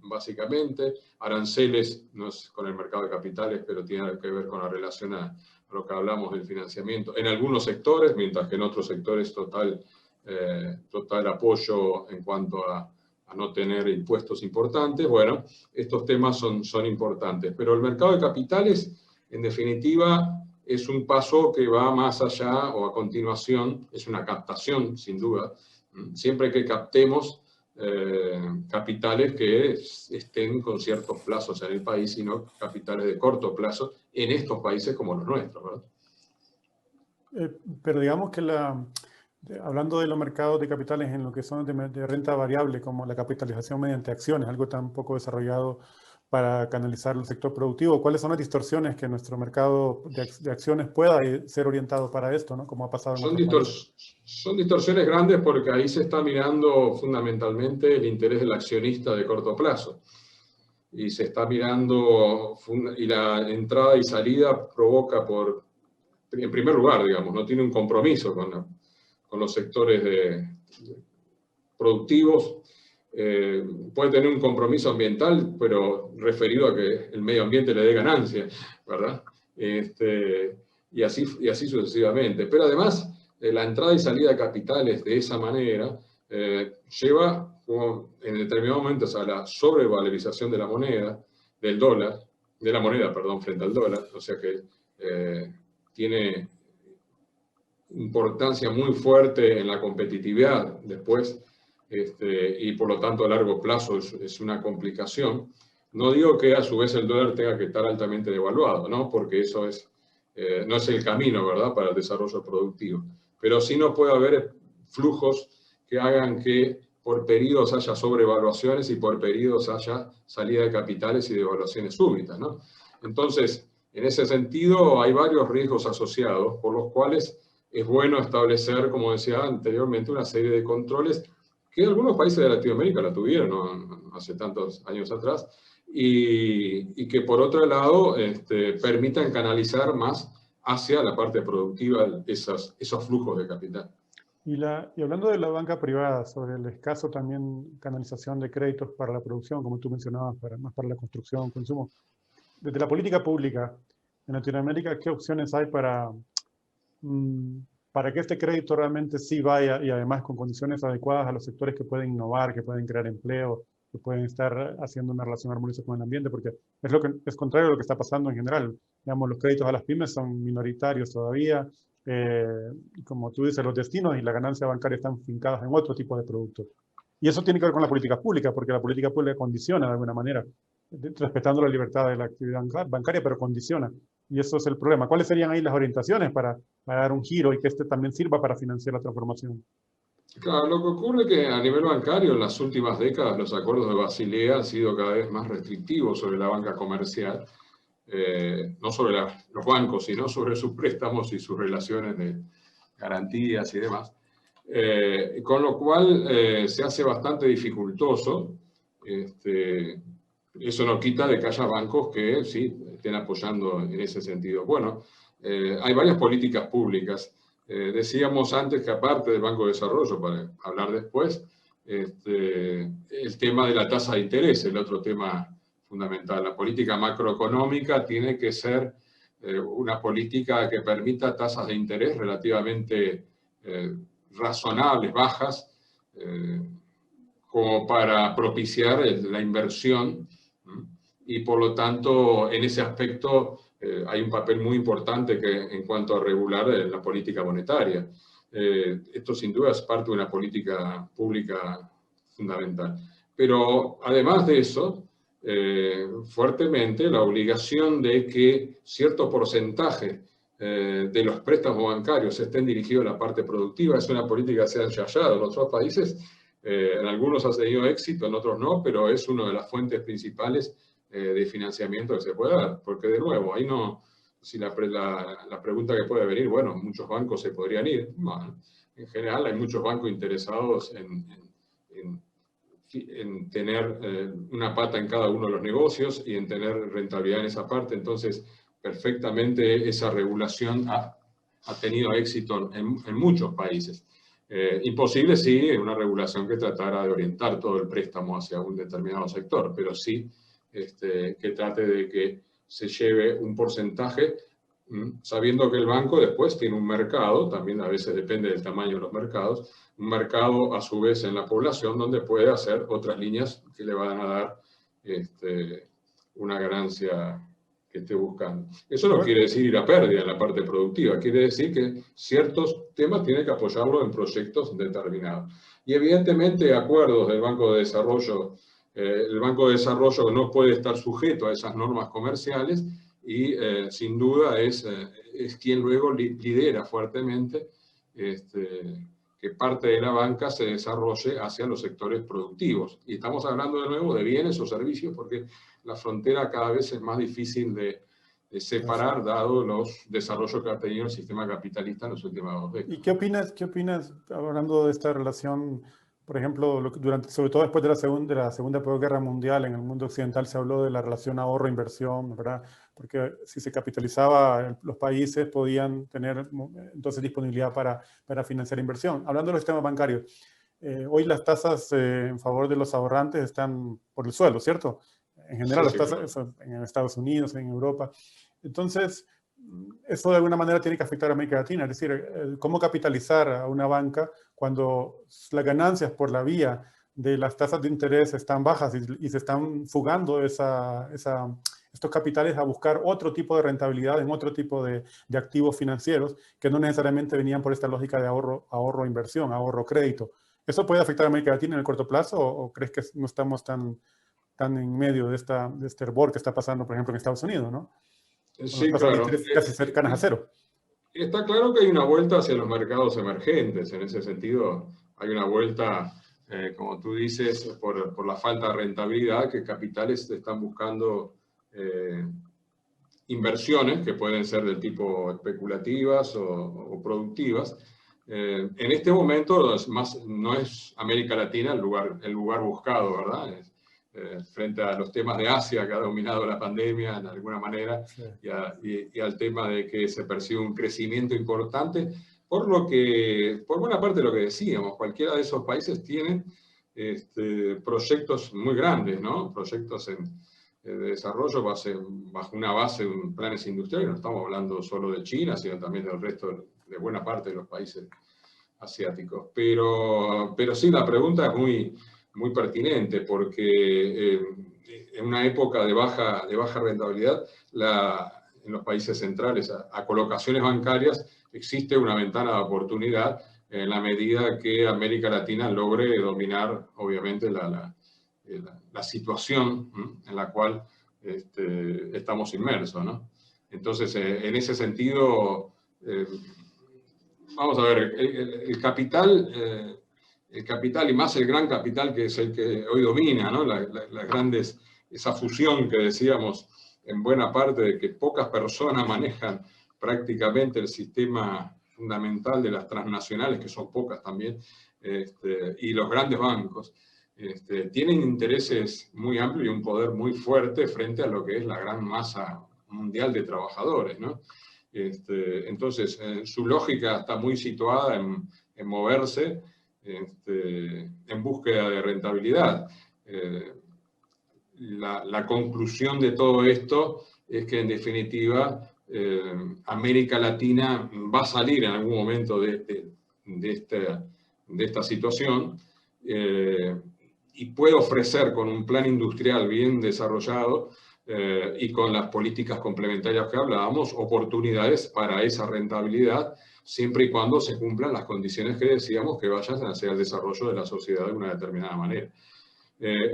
básicamente. Aranceles no es con el mercado de capitales, pero tiene que ver con la relación a lo que hablamos del financiamiento. En algunos sectores, mientras que en otros sectores total apoyo en cuanto a no tener impuestos importantes. Bueno, estos temas son importantes. Pero el mercado de capitales, en definitiva, es un paso que va más allá o a continuación, es una captación, sin duda. Siempre que captemos capitales que estén con ciertos plazos en el país, sino capitales de corto plazo en estos países como los nuestros, ¿verdad? Pero digamos que hablando de los mercados de capitales en lo que son de renta variable, como la capitalización mediante acciones, algo tan poco desarrollado para canalizar el sector productivo, ¿cuáles son las distorsiones que nuestro mercado de acciones pueda ser orientado para esto, ¿no? Como ha pasado en otros países? Son distorsiones grandes porque ahí se está mirando fundamentalmente el interés del accionista de corto plazo. Y se está mirando, y la entrada y salida provoca en primer lugar, digamos, no tiene un compromiso con los sectores productivos. Puede tener un compromiso ambiental, pero referido a que el medio ambiente le dé ganancia, ¿verdad? Y así sucesivamente. Pero además, la entrada y salida de capitales de esa manera lleva en determinados momentos a la sobrevalorización de la moneda, de la moneda, frente al dólar, o sea que tiene importancia muy fuerte en la competitividad después, y por lo tanto a largo plazo es una complicación. No digo que a su vez el dólar tenga que estar altamente devaluado, ¿no? Porque eso no es el camino, ¿verdad?, para el desarrollo productivo. Pero sí no puede haber flujos que hagan que por periodos haya sobrevaluaciones y por periodos haya salida de capitales y devaluaciones súbitas, ¿no? Entonces, en ese sentido, hay varios riesgos asociados por los cuales es bueno establecer, como decía anteriormente, una serie de controles que algunos países de Latinoamérica la tuvieron, ¿no?, hace tantos años atrás, y que por otro lado permitan canalizar más hacia la parte productiva esos flujos de capital. Y hablando de la banca privada, sobre el escaso también canalización de créditos para la producción, como tú mencionabas, más para la construcción, consumo. Desde la política pública en Latinoamérica, ¿qué opciones hay para que este crédito realmente sí vaya y además con condiciones adecuadas a los sectores que pueden innovar, que pueden crear empleo, que pueden estar haciendo una relación armoniosa con el ambiente? Porque es contrario a lo que está pasando en general. Digamos, los créditos a las pymes son minoritarios todavía. Como tú dices, los destinos y la ganancia bancaria están fincadas en otro tipo de productos. Y eso tiene que ver con la política pública, porque la política pública condiciona de alguna manera, respetando la libertad de la actividad bancaria, pero condiciona. Y eso es el problema. ¿Cuáles serían ahí las orientaciones para dar un giro y que también sirva para financiar la transformación? Claro, lo que ocurre es que a nivel bancario en las últimas décadas los acuerdos de Basilea han sido cada vez más restrictivos sobre la banca comercial, no sobre los bancos, sino sobre sus préstamos y sus relaciones de garantías y demás. Con lo cual se hace bastante dificultoso. Eso no quita de que haya bancos que sí estén apoyando en ese sentido. Bueno, hay varias políticas públicas. Decíamos antes que aparte del Banco de Desarrollo, para hablar después, el tema de la tasa de interés, el otro tema fundamental. La política macroeconómica tiene que ser una política que permita tasas de interés relativamente razonables, bajas, como para propiciar la inversión, y por lo tanto en ese aspecto hay un papel muy importante en cuanto a regular la política monetaria. Esto sin duda es parte de una política pública fundamental. Pero además de eso, fuertemente la obligación de que cierto porcentaje de los préstamos bancarios estén dirigidos a la parte productiva es una política que se ha ensayado en otros países. En algunos ha tenido éxito, en otros no, pero es una de las fuentes principales de financiamiento que se puede dar. Porque de nuevo, ahí no, si la pregunta que puede venir, bueno, muchos bancos se podrían ir. Bueno, en general hay muchos bancos interesados en tener una pata en cada uno de los negocios y en tener rentabilidad en esa parte. Entonces, perfectamente esa regulación ha tenido éxito en muchos países. Imposible, sí, una regulación que tratara de orientar todo el préstamo hacia un determinado sector, pero sí que trate de que se lleve un porcentaje, sabiendo que el banco después tiene un mercado, también a veces depende del tamaño de los mercados, un mercado a su vez en la población donde puede hacer otras líneas que le van a dar una ganancia que esté buscando. Eso no quiere decir ir a pérdida en la parte productiva, quiere decir que ciertos temas tiene que apoyarlo en proyectos determinados. Y evidentemente acuerdos del Banco de Desarrollo, el Banco de Desarrollo no puede estar sujeto a esas normas comerciales y sin duda es quien luego lidera fuertemente que parte de la banca se desarrolle hacia los sectores productivos. Y estamos hablando de nuevo de bienes o servicios porque la frontera cada vez es más difícil de separar, dado los desarrollos que ha tenido el sistema capitalista en las últimas 2 décadas. ¿Y qué opinas, hablando de esta relación, por ejemplo, sobre todo después de la Segunda Guerra Mundial, en el mundo occidental se habló de la relación ahorro-inversión, ¿verdad? Porque si se capitalizaba, los países podían tener entonces disponibilidad para financiar inversión. Hablando de los sistemas bancarios, hoy las tasas en favor de los ahorrantes están por el suelo, ¿cierto? En general, las tasas en Estados Unidos, en Europa. Entonces, eso de alguna manera tiene que afectar a América Latina, es decir, cómo capitalizar a una banca cuando las ganancias por la vía de las tasas de interés están bajas y se están fugando estos capitales a buscar otro tipo de rentabilidad en otro tipo de activos financieros que no necesariamente venían por esta lógica de ahorro-inversión, ahorro-crédito. ¿Eso puede afectar a América Latina en el corto plazo o crees que no estamos tan en medio de este hervor que está pasando, por ejemplo, en Estados Unidos, ¿no? Sí, claro. Casi cercanas a cero. Está claro que hay una vuelta hacia los mercados emergentes. En ese sentido, hay una vuelta, como tú dices, por la falta de rentabilidad, que capitales están buscando inversiones que pueden ser del tipo especulativas o productivas. En este momento no es América Latina el lugar buscado, ¿verdad? Frente a los temas de Asia que ha dominado la pandemia en alguna manera, sí, y al tema de que se percibe un crecimiento importante, por buena parte de lo que decíamos, cualquiera de esos países tienen proyectos muy grandes, ¿no? Proyectos de desarrollo bajo una base de planes industriales, no estamos hablando solo de China, sino también del resto de buena parte de los países asiáticos. Pero sí, la pregunta es muy pertinente, porque en una época de baja rentabilidad, en los países centrales, a colocaciones bancarias, existe una ventana de oportunidad en la medida que América Latina logre dominar, obviamente, la situación en la cual estamos inmersos, ¿no? Entonces, en ese sentido, vamos a ver, el capital y más el gran capital, que es el que hoy domina, ¿no? Esa fusión que decíamos en buena parte de que pocas personas manejan prácticamente el sistema fundamental de las transnacionales, que son pocas también, y los grandes bancos, tienen intereses muy amplios y un poder muy fuerte frente a lo que es la gran masa mundial de trabajadores, ¿no? Entonces, su lógica está muy situada en moverse en búsqueda de rentabilidad. La conclusión de todo esto es que, en definitiva, América Latina va a salir en algún momento de esta situación y puede ofrecer, con un plan industrial bien desarrollado y con las políticas complementarias que hablábamos, oportunidades para esa rentabilidad, siempre y cuando se cumplan las condiciones que decíamos que vayan hacia el desarrollo de la sociedad de una determinada manera.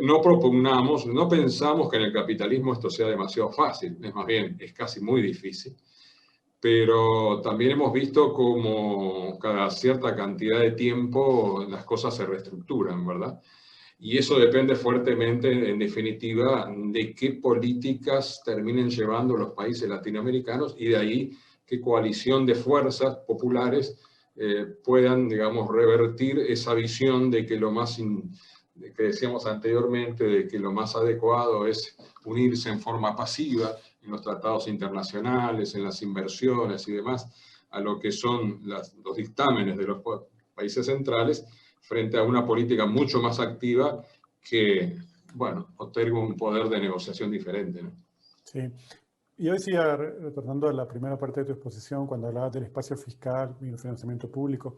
No pensamos que en el capitalismo esto sea demasiado fácil, es más bien, es casi muy difícil, pero también hemos visto cómo cada cierta cantidad de tiempo las cosas se reestructuran, ¿verdad? Y eso depende fuertemente, en definitiva, de qué políticas terminen llevando los países latinoamericanos y de ahí qué coalición de fuerzas populares puedan, digamos, revertir esa visión de que que decíamos anteriormente, de que lo más adecuado es unirse en forma pasiva en los tratados internacionales, en las inversiones y demás, a lo que son los dictámenes de los países centrales, frente a una política mucho más activa que, bueno, otorga un poder de negociación diferente, ¿no? Sí. Y hoy sí, retornando a la primera parte de tu exposición, cuando hablabas del espacio fiscal y el financiamiento público,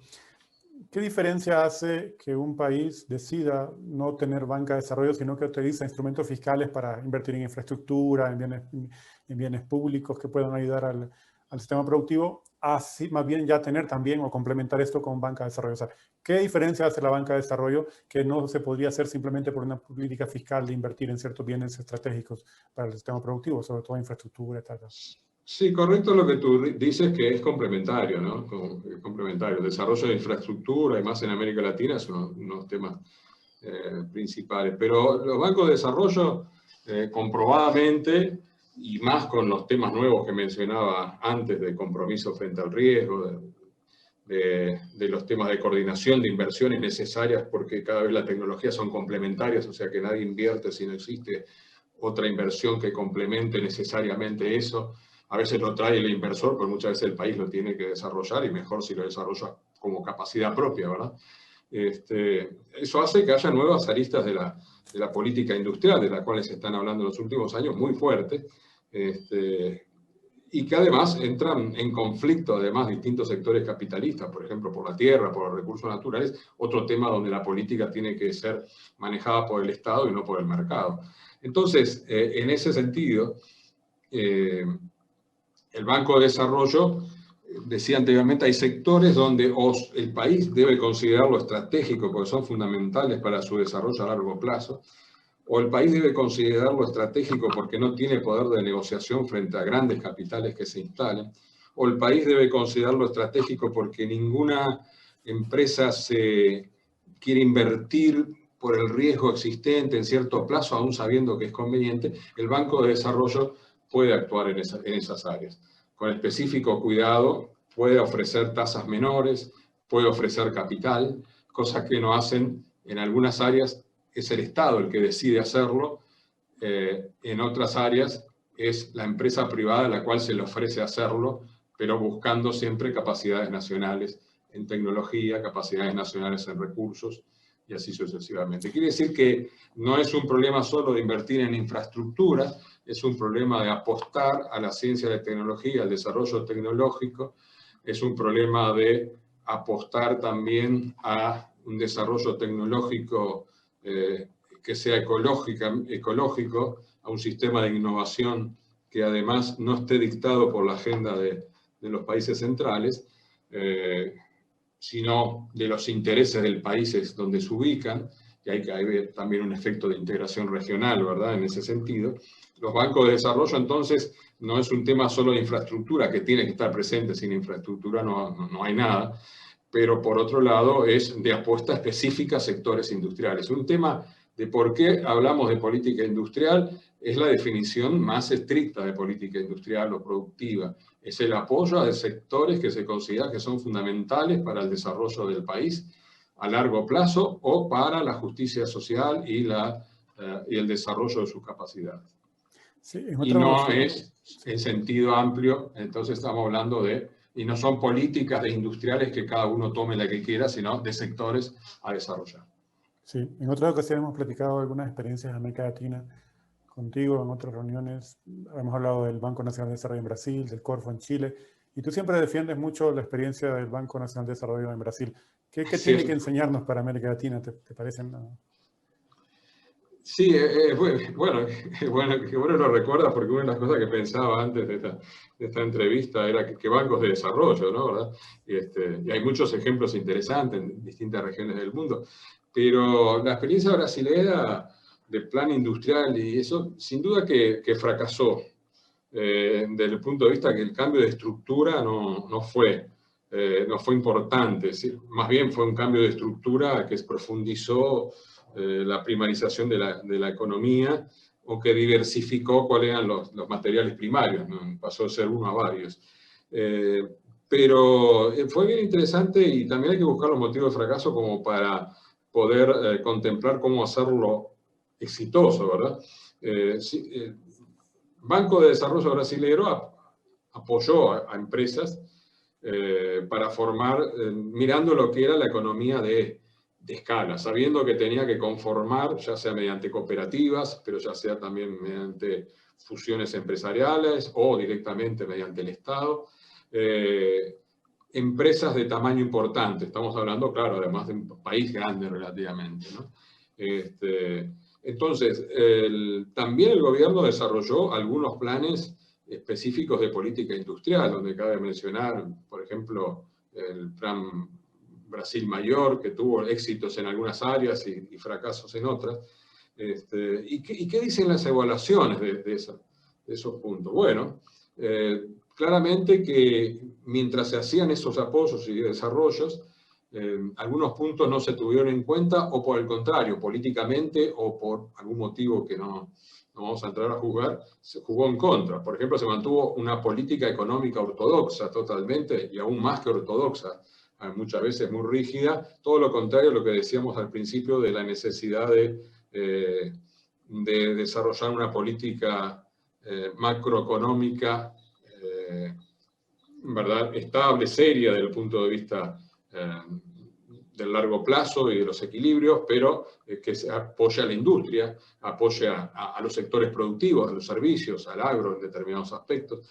¿qué diferencia hace que un país decida no tener banca de desarrollo, sino que utiliza instrumentos fiscales para invertir en infraestructura, en bienes públicos que puedan ayudar al sistema productivo, así más bien ya tener también o complementar esto con banca de desarrollo? O sea, ¿qué diferencia hace la banca de desarrollo que no se podría hacer simplemente por una política fiscal de invertir en ciertos bienes estratégicos para el sistema productivo, sobre todo infraestructura, tal? Sí, correcto lo que tú dices, que es complementario, ¿no? Complementario. El desarrollo de infraestructura, y más en América Latina, son unos temas principales. Pero los bancos de desarrollo, comprobadamente, y más con los temas nuevos que mencionaba antes, de compromiso frente al riesgo, de los temas de coordinación de inversiones necesarias, porque cada vez las tecnologías son complementarias, o sea que nadie invierte si no existe otra inversión que complemente necesariamente eso. A veces lo trae el inversor, pero muchas veces el país lo tiene que desarrollar, y mejor si lo desarrolla como capacidad propia, ¿verdad? Eso hace que haya nuevas aristas de la política industrial, de la cual se están hablando en los últimos años, muy fuertes, y que además entran en conflicto, además, distintos sectores capitalistas, por ejemplo, por la tierra, por los recursos naturales, otro tema donde la política tiene que ser manejada por el Estado y no por el mercado. Entonces, en ese sentido, el Banco de Desarrollo, decía anteriormente, hay sectores donde el país debe considerarlo estratégico porque son fundamentales para su desarrollo a largo plazo, o el país debe considerarlo estratégico porque no tiene poder de negociación frente a grandes capitales que se instalen, o el país debe considerarlo estratégico porque ninguna empresa se quiere invertir por el riesgo existente en cierto plazo, aún sabiendo que es conveniente. El Banco de Desarrollo puede actuar en esas áreas. Con específico cuidado, puede ofrecer tasas menores, puede ofrecer capital, cosas que no hacen en algunas áreas. Es el Estado el que decide hacerlo. En otras áreas es la empresa privada la cual se le ofrece hacerlo, pero buscando siempre capacidades nacionales en tecnología, capacidades nacionales en recursos, y así sucesivamente. Quiere decir que no es un problema solo de invertir en infraestructura, es un problema de apostar a la ciencia de tecnología, al desarrollo tecnológico, es un problema de apostar también a un desarrollo tecnológico que sea ecológico, a un sistema de innovación que además no esté dictado por la agenda de los países centrales, sino de los intereses del país donde se ubican, y hay también un efecto de integración regional, ¿verdad? En ese sentido. Los bancos de desarrollo, entonces, no es un tema solo de infraestructura, que tiene que estar presente. Sin infraestructura no hay nada, pero por otro lado es de apuesta específica a sectores industriales. Un tema de por qué hablamos de política industrial es la definición más estricta de política industrial o productiva. Es el apoyo a sectores que se consideran que son fundamentales para el desarrollo del país a largo plazo o para la justicia social y el desarrollo de sus capacidades. Sí, y no es en sentido amplio, entonces estamos hablando y no son políticas de industriales que cada uno tome la que quiera, sino de sectores a desarrollar. Sí, en otras ocasiones hemos platicado algunas experiencias en América Latina contigo, en otras reuniones. Hemos hablado del Banco Nacional de Desarrollo en Brasil, del Corfo en Chile, y tú siempre defiendes mucho la experiencia del Banco Nacional de Desarrollo en Brasil. ¿Qué tiene que enseñarnos para América Latina, te parece? ¿No? Sí, bueno, qué bueno lo recuerdas, porque una de las cosas que pensaba antes de esta entrevista era que bancos de desarrollo, ¿no? ¿Verdad? Y hay muchos ejemplos interesantes en distintas regiones del mundo, pero la experiencia brasileña de plan industrial y eso, sin duda que fracasó, desde el punto de vista que el cambio de estructura no fue importante, es decir, más bien fue un cambio de estructura que profundizó la primarización de la economía, o que diversificó cuáles eran los materiales primarios, ¿no? Pasó de ser uno a varios. Pero fue bien interesante, y también hay que buscar los motivos de fracaso como para poder contemplar cómo hacerlo exitoso, ¿verdad? Banco de Desarrollo Brasilero apoyó a empresas para formar, mirando lo que era la economía de escala, sabiendo que tenía que conformar, ya sea mediante cooperativas, pero ya sea también mediante fusiones empresariales o directamente mediante el Estado, empresas de tamaño importante. Estamos hablando, claro, además de un país grande relativamente, ¿no? Entonces, también el gobierno desarrolló algunos planes específicos de política industrial, donde cabe mencionar, por ejemplo, el plan Brasil Mayor, que tuvo éxitos en algunas áreas y fracasos en otras. ¿Y qué dicen las evaluaciones de esos puntos? Bueno, claramente que mientras se hacían esos apoyos y desarrollos, algunos puntos no se tuvieron en cuenta, o por el contrario, políticamente o por algún motivo que no vamos a entrar a juzgar, se jugó en contra. Por ejemplo, se mantuvo una política económica ortodoxa totalmente, y aún más que ortodoxa, muchas veces muy rígida, todo lo contrario a lo que decíamos al principio de la necesidad de desarrollar una política macroeconómica ¿verdad? Estable, seria desde el punto de vista del largo plazo y de los equilibrios, pero que se apoya a la industria, apoya a los sectores productivos, a los servicios, al agro en determinados aspectos.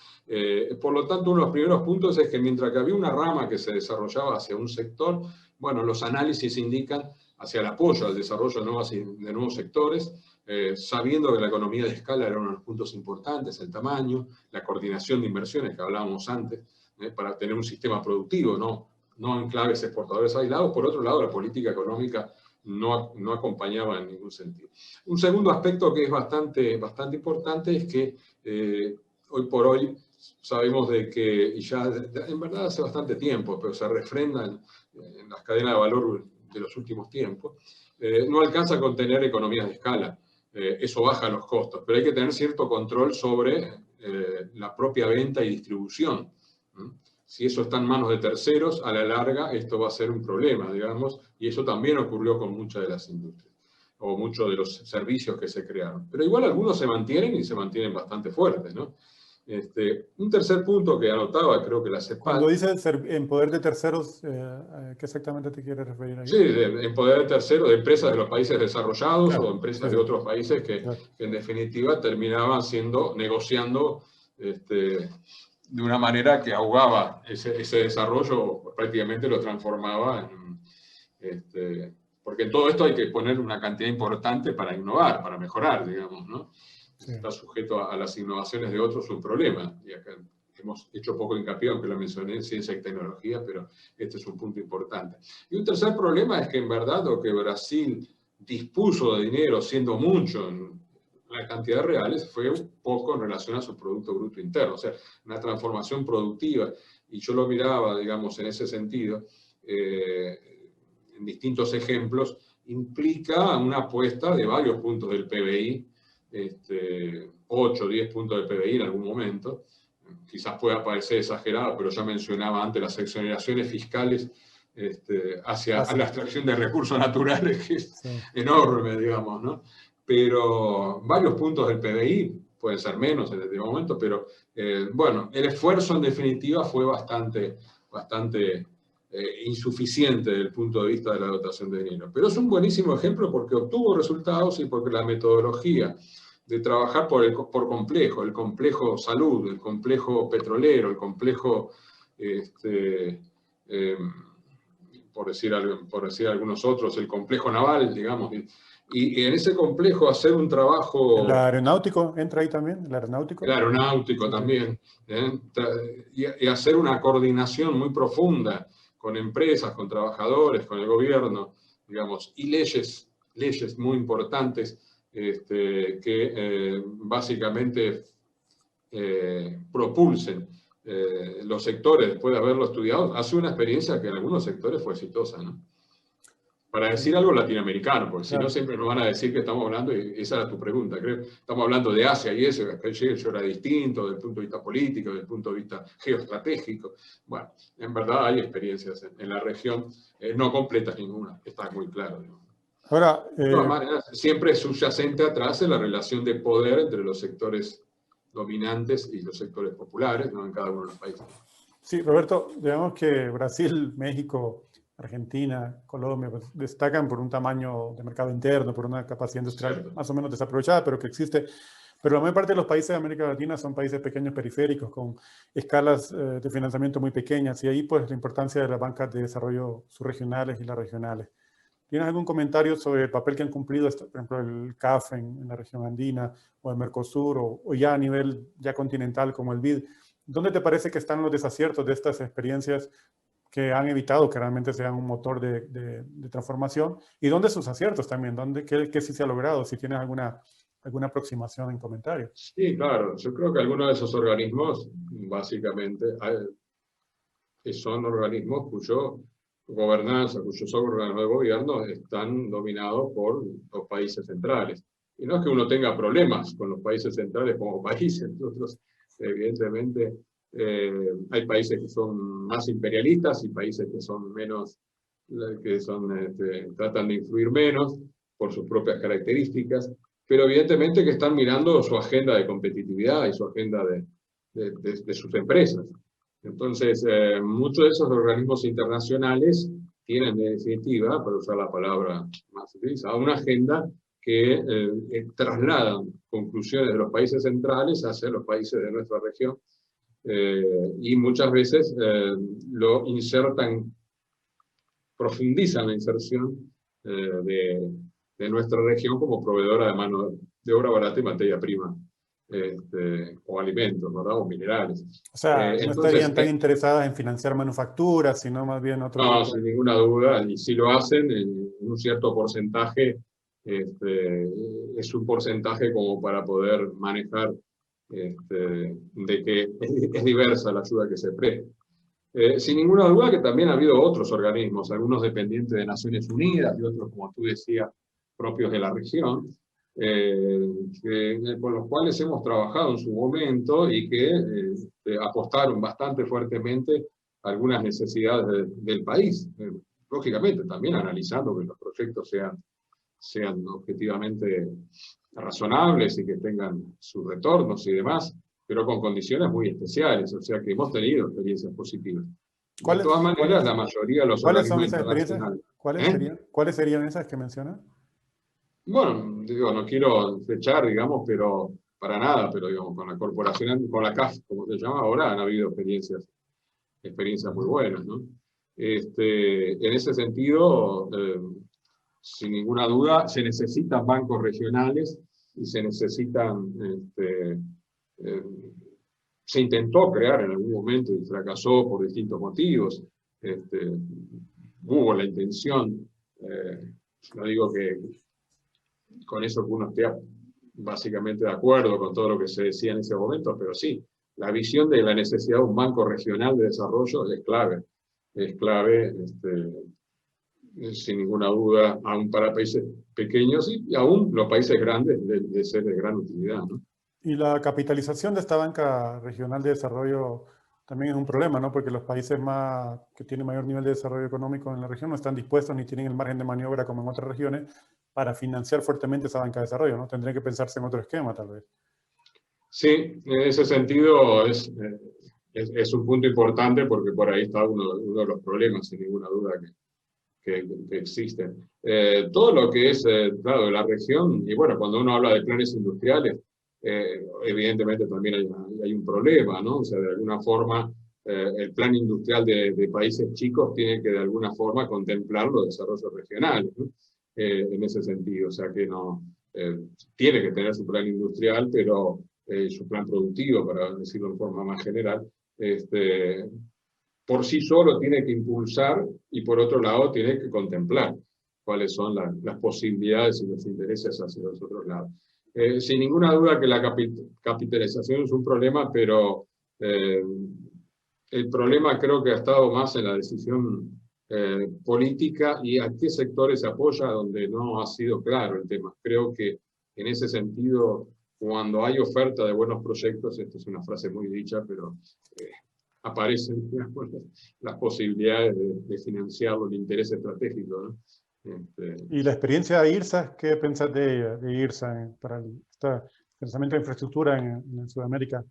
Por lo tanto, uno de los primeros puntos es que mientras que había una rama que se desarrollaba hacia un sector, bueno, los análisis indican hacia el apoyo al desarrollo de nuevos sectores, sabiendo que la economía de escala era uno de los puntos importantes, el tamaño, la coordinación de inversiones que hablábamos antes, para tener un sistema productivo, no enclaves exportadores aislados. Por otro lado, la política económica no acompañaba en ningún sentido. Un segundo aspecto que es bastante importante es que hoy por hoy sabemos de que, y ya en verdad hace bastante tiempo, pero se refrenda en las cadenas de valor de los últimos tiempos, no alcanza a contener economías de escala. Eso baja los costos, pero hay que tener cierto control sobre la propia venta y distribución. Si eso está en manos de terceros, a la larga esto va a ser un problema, digamos, y eso también ocurrió con muchas de las industrias, o muchos de los servicios que se crearon. Pero igual algunos se mantienen y se mantienen bastante fuertes, ¿no? Un tercer punto que anotaba, creo que la CEPAL... Cuando dices en poder de terceros, ¿qué exactamente te quieres referir ahí? Sí, en poder de terceros, de empresas de los países desarrollados, claro, o empresas de otros países que en definitiva terminaban negociando de una manera que ahogaba ese desarrollo, prácticamente lo transformaba porque en todo esto hay que poner una cantidad importante para innovar, para mejorar, digamos, ¿no? Sí. Está sujeto a las innovaciones de otros, un problema. Y acá hemos hecho poco hincapié, aunque lo mencioné en ciencia y tecnología, pero este es un punto importante. Y un tercer problema es que en verdad lo que Brasil dispuso de dinero, siendo mucho en la cantidad reales, fue un poco en relación a su Producto Bruto Interno, o sea, una transformación productiva. Y yo lo miraba, digamos, en ese sentido, en distintos ejemplos, implica una apuesta de varios puntos del PBI, 8 o 10 puntos del PBI en algún momento. Quizás pueda parecer exagerado, pero ya mencionaba antes las exoneraciones fiscales hacia la extracción de recursos naturales, que es enorme, digamos, ¿no? Pero varios puntos del PBI, pueden ser menos en este momento, pero bueno, el esfuerzo en definitiva fue bastante insuficiente desde el punto de vista de la dotación de dinero. Pero es un buenísimo ejemplo porque obtuvo resultados y porque la metodología de trabajar por complejo, el complejo salud, el complejo petrolero, el complejo, por decir algunos otros, el complejo naval, digamos, y en ese complejo hacer un trabajo... ¿El aeronáutico entra ahí también? ¿El aeronáutico? El aeronáutico también. Y hacer una coordinación muy profunda con empresas, con trabajadores, con el gobierno, digamos, y leyes muy importantes que básicamente propulsen los sectores después de haberlo estudiado. Hace una experiencia que en algunos sectores fue exitosa, ¿no? Para decir algo latinoamericano, porque si no siempre nos van a decir que estamos hablando, y esa era tu pregunta, creo, estamos hablando de Asia y eso, que yo era distinto desde el punto de vista político, desde el punto de vista geoestratégico. Bueno, en verdad hay experiencias en la región, no completas ninguna, está muy claro, ¿no? Ahora, de todas maneras, siempre es subyacente atrás en la relación de poder entre los sectores dominantes y los sectores populares, ¿no? En cada uno de los países. Sí, Roberto, digamos que Brasil, México, Argentina, Colombia, pues, destacan por un tamaño de mercado interno, por una capacidad industrial Cierto. más o menos desaprovechada, pero que existe. Pero la mayor parte de los países de América Latina son países pequeños periféricos, con escalas de financiamiento muy pequeñas, y ahí pues la importancia de las bancas de desarrollo subregionales y las regionales. ¿Tienes algún comentario sobre el papel que han cumplido, por ejemplo, el CAF en la región andina, o el Mercosur, o ya a nivel ya continental como el BID? ¿Dónde te parece que están los desaciertos de estas experiencias que han evitado que realmente sean un motor de transformación? ¿Y dónde sus aciertos también? ¿Qué sí se ha logrado? Si tienes alguna aproximación en comentarios. Sí, claro. Yo creo que algunos de esos organismos, básicamente, que son organismos cuyo gobernanza, cuyos órganos de gobierno están dominados por los países centrales. Y no es que uno tenga problemas con los países centrales como países. Nosotros, evidentemente, hay países que son más imperialistas y países que son menos, tratan de influir menos por sus propias características, pero evidentemente que están mirando su agenda de competitividad y su agenda de sus empresas. Entonces, muchos de esos organismos internacionales tienen, en definitiva, para usar la palabra más utilizada, una agenda que trasladan conclusiones de los países centrales hacia los países de nuestra región, y muchas veces lo insertan, profundizan la inserción de nuestra región como proveedora de mano de obra barata y materia prima, o alimentos, ¿verdad? O minerales. O sea, no Entonces, estarían tan interesadas en financiar manufacturas, sino más bien otro no, tipo sin ninguna duda, y si lo hacen en un cierto porcentaje, es un porcentaje como para poder manejar, de que es diversa la ayuda que se presta. Sin ninguna duda que también ha habido otros organismos, algunos dependientes de Naciones Unidas y otros, como tú decías, propios de la región, con los cuales hemos trabajado en su momento y que apostaron bastante fuertemente a algunas necesidades del país. Lógicamente, también analizando que los proyectos sean objetivamente razonables y que tengan sus retornos y demás, pero con condiciones muy especiales, o sea que hemos tenido experiencias positivas. De ¿Cuáles, todas maneras, la mayoría de los cuáles son organismos esas experiencias? internacionales. ¿Cuáles ¿Eh? serían, cuáles serían esas que mencionas? Bueno, digo, no quiero fechar, digamos, pero para nada, pero digamos, con la corporación, con la CAF, como se llama ahora, han habido experiencias muy buenas, ¿no? En ese sentido, sin ninguna duda, se necesitan bancos regionales y se necesitan, eh, se intentó crear en algún momento y fracasó por distintos motivos. Hubo la intención, no digo que con eso que uno esté básicamente de acuerdo con todo lo que se decía en ese momento, pero sí, la visión de la necesidad de un banco regional de desarrollo es clave, sin ninguna duda, aún para países pequeños y aún los países grandes de ser de gran utilidad, ¿no? Y la capitalización de esta banca regional de desarrollo también es un problema, ¿no? Porque los países que tienen mayor nivel de desarrollo económico en la región no están dispuestos ni tienen el margen de maniobra como en otras regiones para financiar fuertemente esa banca de desarrollo, ¿no? Tendría que pensarse en otro esquema, tal vez. Sí, en ese sentido es un punto importante porque por ahí está uno de los problemas, sin ninguna duda, que existen. Todo lo que es, claro, de la región, y bueno, cuando uno habla de planes industriales, evidentemente también hay un problema, ¿no? O sea, de alguna forma, el plan industrial de países chicos tiene que de alguna forma contemplar los desarrollos regionales, ¿no? En ese sentido, o sea que no, tiene que tener su plan industrial, pero su plan productivo, para decirlo de forma más general, por sí solo tiene que impulsar y por otro lado tiene que contemplar cuáles son las posibilidades y los intereses hacia los otros lados. Sin ninguna duda que la capitalización es un problema, pero el problema creo que ha estado más en la decisión política y a qué sectores se apoya, donde no ha sido claro el tema. Creo que en ese sentido, cuando hay oferta de buenos proyectos, esta es una frase muy dicha, pero aparecen las posibilidades de financiarlo, el interés estratégico, ¿no? Y la experiencia de IRSA, ¿qué pensás de ella, de IRSA para este pensamiento de infraestructura en Sudamérica?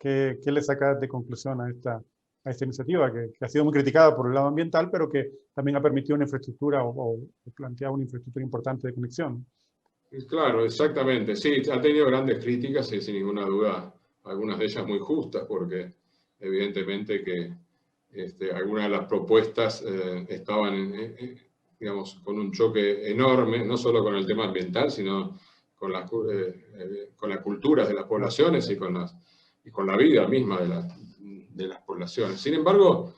¿Qué le sacas de conclusión a esta iniciativa que ha sido muy criticada por el lado ambiental, pero que también ha permitido una infraestructura o plantea una infraestructura importante de conexión? Claro, exactamente. Sí, ha tenido grandes críticas y sin ninguna duda, algunas de ellas muy justas, porque evidentemente que algunas de las propuestas estaban, digamos, con un choque enorme, no solo con el tema ambiental, sino con las culturas de las poblaciones y con la vida misma de las poblaciones. Sin embargo,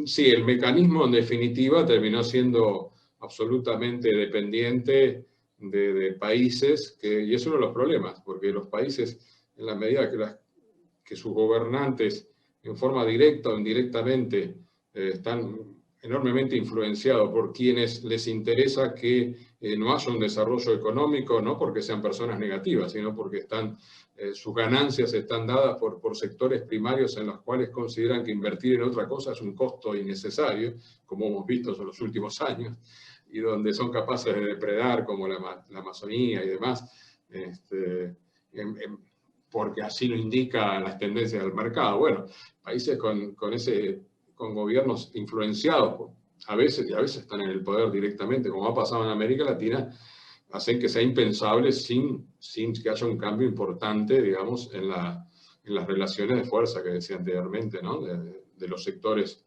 sí, el mecanismo en definitiva terminó siendo absolutamente dependiente de países, y es uno de los problemas, porque los países, en la medida que sus gobernantes, en forma directa o indirectamente, están enormemente influenciados por quienes les interesa que no haya un desarrollo económico, no porque sean personas negativas, sino porque sus ganancias están dadas por sectores primarios en los cuales consideran que invertir en otra cosa es un costo innecesario, como hemos visto en los últimos años, y donde son capaces de depredar, como la Amazonía y demás, porque así lo indica las tendencias del mercado. Bueno, países con gobiernos influenciados, a veces están en el poder directamente, como ha pasado en América Latina, hacen que sea impensable sin que haya un cambio importante, digamos, en las relaciones de fuerza que decía anteriormente, ¿no? De los sectores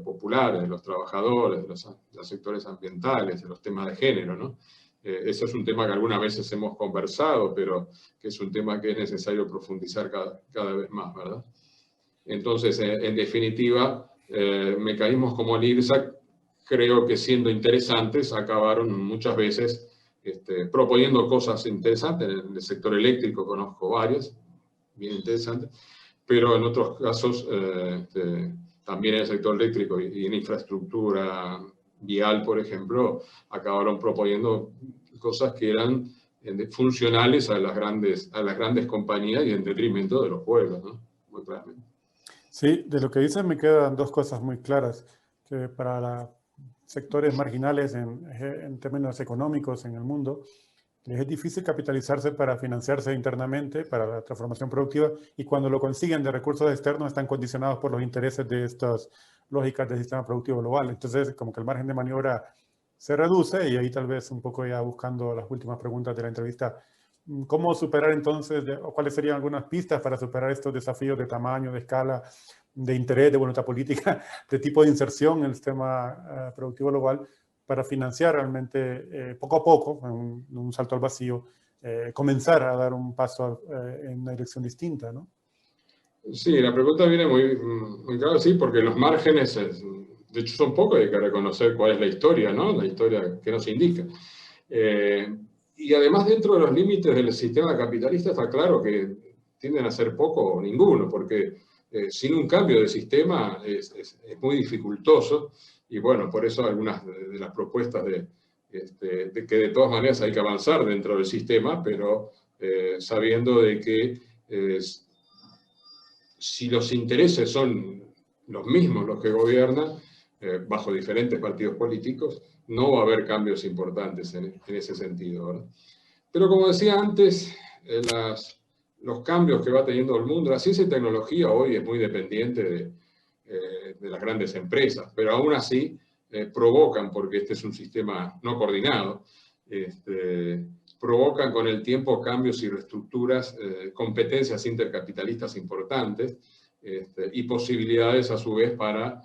populares, de los trabajadores, de los sectores ambientales, de los temas de género, ¿no? Eso es un tema que algunas veces hemos conversado, pero que es un tema que es necesario profundizar cada vez más, ¿verdad? Entonces, en definitiva, mecanismos como el IRSA, creo que siendo interesantes, acabaron muchas veces proponiendo cosas interesantes. En el sector eléctrico conozco varias, bien interesantes, pero en otros casos, también en el sector eléctrico y en infraestructura vial, por ejemplo, acabaron proponiendo cosas que eran funcionales a las grandes compañías y en detrimento de los pueblos, ¿no? Muy claramente. Sí, de lo que dices me quedan dos cosas muy claras, que para sectores marginales en términos económicos en el mundo, les es difícil capitalizarse para financiarse internamente, para la transformación productiva, y cuando lo consiguen de recursos externos están condicionados por los intereses de estas lógicas del sistema productivo global. Entonces, como que el margen de maniobra se reduce, y ahí tal vez un poco ya buscando las últimas preguntas de la entrevista, ¿cómo superar entonces, o cuáles serían algunas pistas para superar estos desafíos de tamaño, de escala, de interés, de voluntad política, de tipo de inserción en el sistema productivo global, para financiar realmente poco a poco, en un salto al vacío, comenzar a dar un paso en una dirección distinta, ¿no? Sí, la pregunta viene muy clara, sí, porque los márgenes, de hecho, son pocos, hay que reconocer cuál es la historia, ¿no? La historia que nos indica. Y además, dentro de los límites del sistema capitalista, está claro que tienden a ser poco o ninguno, porque sin un cambio de sistema es muy dificultoso, y bueno, por eso algunas de las propuestas de que de todas maneras hay que avanzar dentro del sistema, pero sabiendo de que si los intereses son los mismos los que gobiernan, bajo diferentes partidos políticos, no va a haber cambios importantes en ese sentido, ¿verdad? Pero como decía antes, los cambios que va teniendo el mundo, la ciencia y tecnología hoy es muy dependiente de las grandes empresas, pero aún así provocan, porque este es un sistema no coordinado, provocan con el tiempo cambios y reestructuras, competencias intercapitalistas importantes y posibilidades a su vez para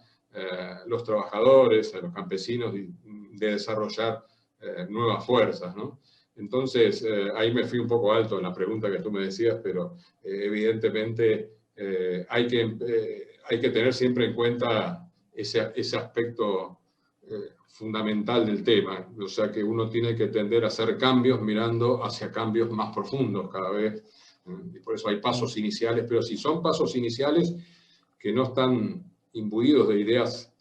los trabajadores, los campesinos, de desarrollar nuevas fuerzas, ¿no? Entonces, ahí me fui un poco alto en la pregunta que tú me decías, pero evidentemente hay que tener siempre en cuenta ese aspecto fundamental del tema. O sea que uno tiene que tender a hacer cambios mirando hacia cambios más profundos cada vez. Y por eso hay pasos iniciales, pero si son pasos iniciales que no están imbuidos de ideas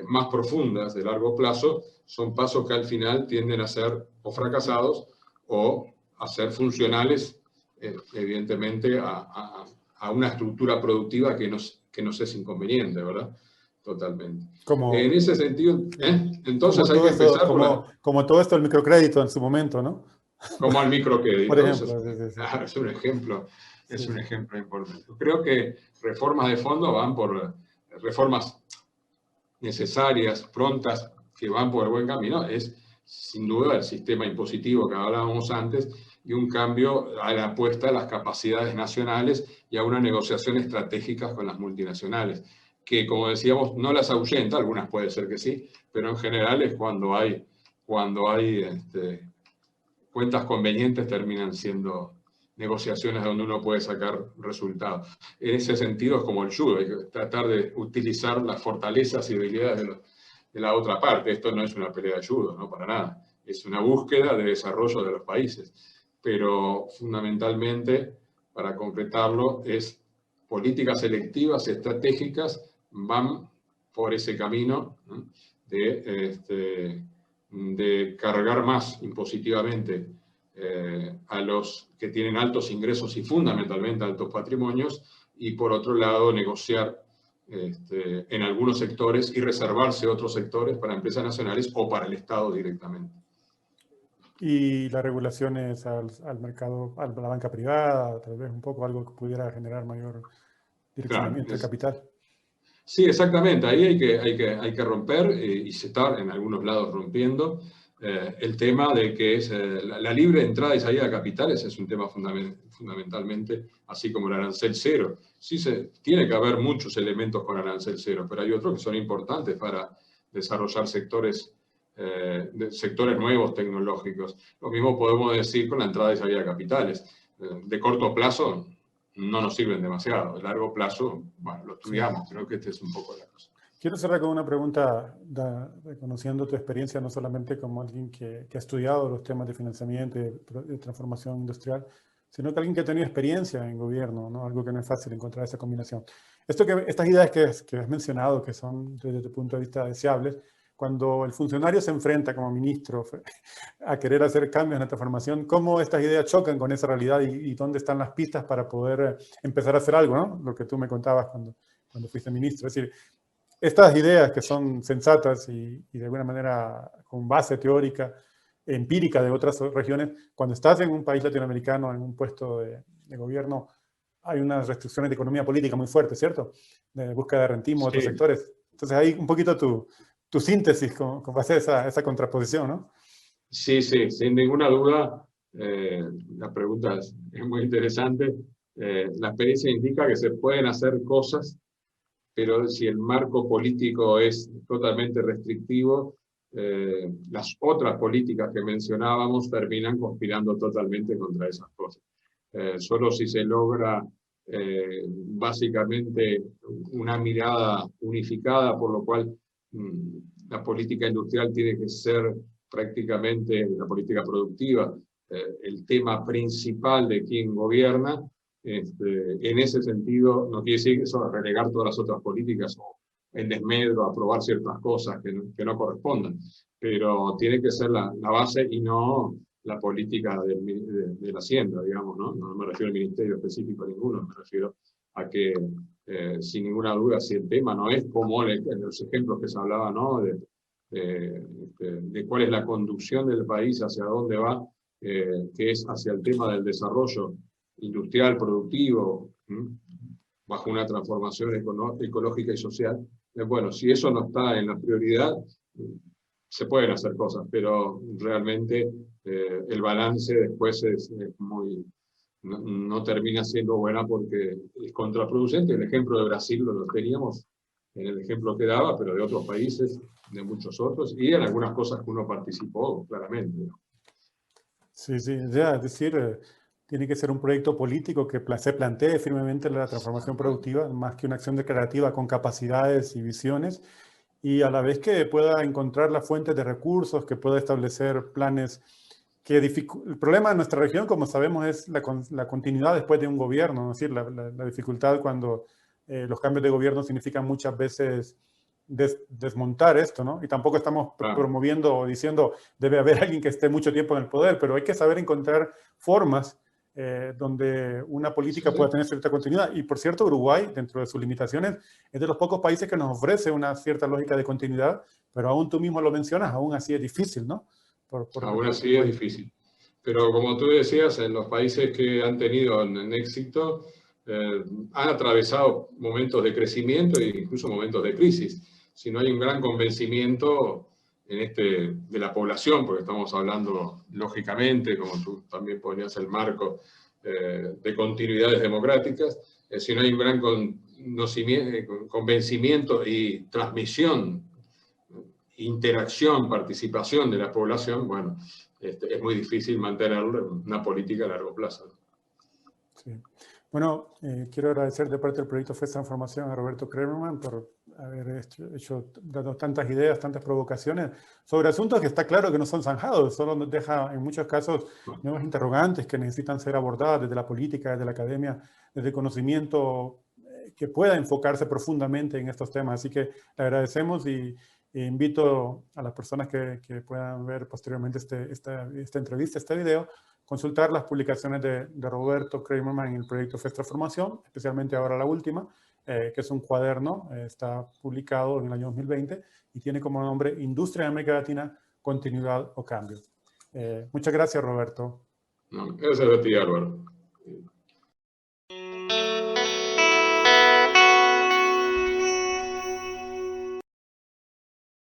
más profundas de largo plazo, son pasos que al final tienden a ser o fracasados o a ser funcionales, evidentemente, a una estructura productiva que nos es inconveniente, ¿verdad? Totalmente. En ese sentido, entonces hay que empezar como todo esto del microcrédito en su momento, ¿no? Como al microcrédito. Por ejemplo. Es un ejemplo. es Sí, un sí. ejemplo importante. Creo que reformas de fondo van por reformas necesarias, prontas, que van por el buen camino, es sin duda el sistema impositivo que hablábamos antes y un cambio a la apuesta a las capacidades nacionales y a una negociación estratégica con las multinacionales, que como decíamos no las ahuyenta, algunas puede ser que sí, pero en general es cuando hay cuentas convenientes terminan siendo negociaciones donde uno puede sacar resultados. En ese sentido es como el judo, hay que tratar de utilizar las fortalezas y debilidades de la otra parte. Esto no es una pelea de judo, no para nada. Es una búsqueda de desarrollo de los países. Pero fundamentalmente, para concretarlo, es políticas selectivas, estratégicas, van por ese camino, ¿no? de cargar más impositivamente a los que tienen altos ingresos y fundamentalmente altos patrimonios, y por otro lado negociar en algunos sectores y reservarse otros sectores para empresas nacionales o para el Estado directamente. Y las regulaciones al mercado, a la banca privada, tal vez un poco algo que pudiera generar mayor Claro, direccionamiento de capital. sí, exactamente. Ahí hay que romper, y se está en algunos lados rompiendo, el tema de que es la libre entrada y salida de capitales es un tema fundamentalmente, así como el arancel cero. Sí, tiene que haber muchos elementos con arancel cero, pero hay otros que son importantes para desarrollar sectores nuevos tecnológicos. Lo mismo podemos decir con la entrada y salida de capitales. De corto plazo no nos sirven demasiado. A largo plazo, bueno, lo Sí. estudiamos. Creo que este es un poco la cosa. Quiero cerrar con una pregunta, reconociendo tu experiencia no solamente como alguien que ha estudiado los temas de financiamiento y de transformación industrial, sino que alguien que ha tenido experiencia en gobierno, ¿no? Algo que no es fácil encontrar esa combinación. Estas ideas que has mencionado, que son desde tu punto de vista deseables, cuando el funcionario se enfrenta como ministro a querer hacer cambios en la transformación, ¿cómo estas ideas chocan con esa realidad y dónde están las pistas para poder empezar a hacer algo, ¿no? Lo que tú me contabas cuando fuiste ministro. Es decir, estas ideas que son sensatas y de alguna manera con base teórica, empírica de otras regiones, cuando estás en un país latinoamericano, en un puesto de gobierno, hay unas restricciones de economía política muy fuertes, ¿cierto? De búsqueda de rentismo de otros Sí, sectores. Entonces hay un poquito tu síntesis con base a esa contraposición, ¿no? sí, sí, sin ninguna duda. La pregunta es muy interesante. La experiencia indica que se pueden hacer cosas, pero si el marco político es totalmente restrictivo, las otras políticas que mencionábamos terminan conspirando totalmente contra esas cosas. Solo si se logra básicamente una mirada unificada, por lo cual la política industrial tiene que ser prácticamente la política productiva, el tema principal de quien gobierna. En ese sentido, no quiere decir que eso es relegar todas las otras políticas o en desmedro, aprobar ciertas cosas que no correspondan, pero tiene que ser la base y no la política de la Hacienda, digamos, ¿no? No me refiero al ministerio específico a ninguno, me refiero a que, sin ninguna duda, si el tema no es como en los ejemplos que se hablaba, ¿no? De cuál es la conducción del país, hacia dónde va, que es hacia el tema del desarrollo industrial, productivo, bajo una transformación ecológica y social. Bueno, si eso no está en la prioridad, se pueden hacer cosas, pero realmente el balance después es no termina siendo buena porque es contraproducente. El ejemplo de Brasil lo teníamos en el ejemplo que daba, pero de otros países, de muchos otros, y en algunas cosas que uno participó claramente, ¿no? Sí, sí, ya, es decir, tiene que ser un proyecto político que se plantee firmemente la transformación productiva, más que una acción declarativa con capacidades y visiones, y a la vez que pueda encontrar las fuentes de recursos, que pueda establecer planes el problema de nuestra región, como sabemos, es la continuidad después de un gobierno, es decir, la dificultad cuando los cambios de gobierno significan muchas veces desmontar esto, ¿no? Y tampoco estamos Ah, promoviendo o diciendo debe haber alguien que esté mucho tiempo en el poder, pero hay que saber encontrar formas donde una sí, política pueda sí. tener cierta continuidad. Y por cierto, Uruguay, dentro de sus limitaciones, es de los pocos países que nos ofrece una cierta lógica de continuidad, pero aún tú mismo lo mencionas, aún así es difícil, ¿no? Aún así No es hay, difícil. Pero como tú decías, en los países que han tenido en éxito, han atravesado momentos de crecimiento e incluso momentos de crisis. Si no hay un gran convencimiento de la población, porque estamos hablando lógicamente, como tú también ponías el marco de continuidades democráticas, si no hay un gran convencimiento y transmisión, interacción, participación de la población, bueno, es muy difícil mantener una política a largo plazo. Sí. Bueno, quiero agradecer de parte del proyecto FES Transformación a Roberto Kramerman por haber dado tantas ideas, tantas provocaciones sobre asuntos que está claro que no son zanjados, solo nos deja en muchos casos nuevas interrogantes que necesitan ser abordadas desde la política, desde la academia, desde el conocimiento que pueda enfocarse profundamente en estos temas. Así que le agradecemos y invito a las personas que puedan ver posteriormente esta entrevista, este video, consultar las publicaciones de Roberto Kramerman en el proyecto FES Transformación, especialmente ahora la última, que es un cuaderno, está publicado en el año 2020 y tiene como nombre Industria de América Latina, Continuidad o Cambio. Muchas gracias, Roberto. No, gracias a ti, Álvaro.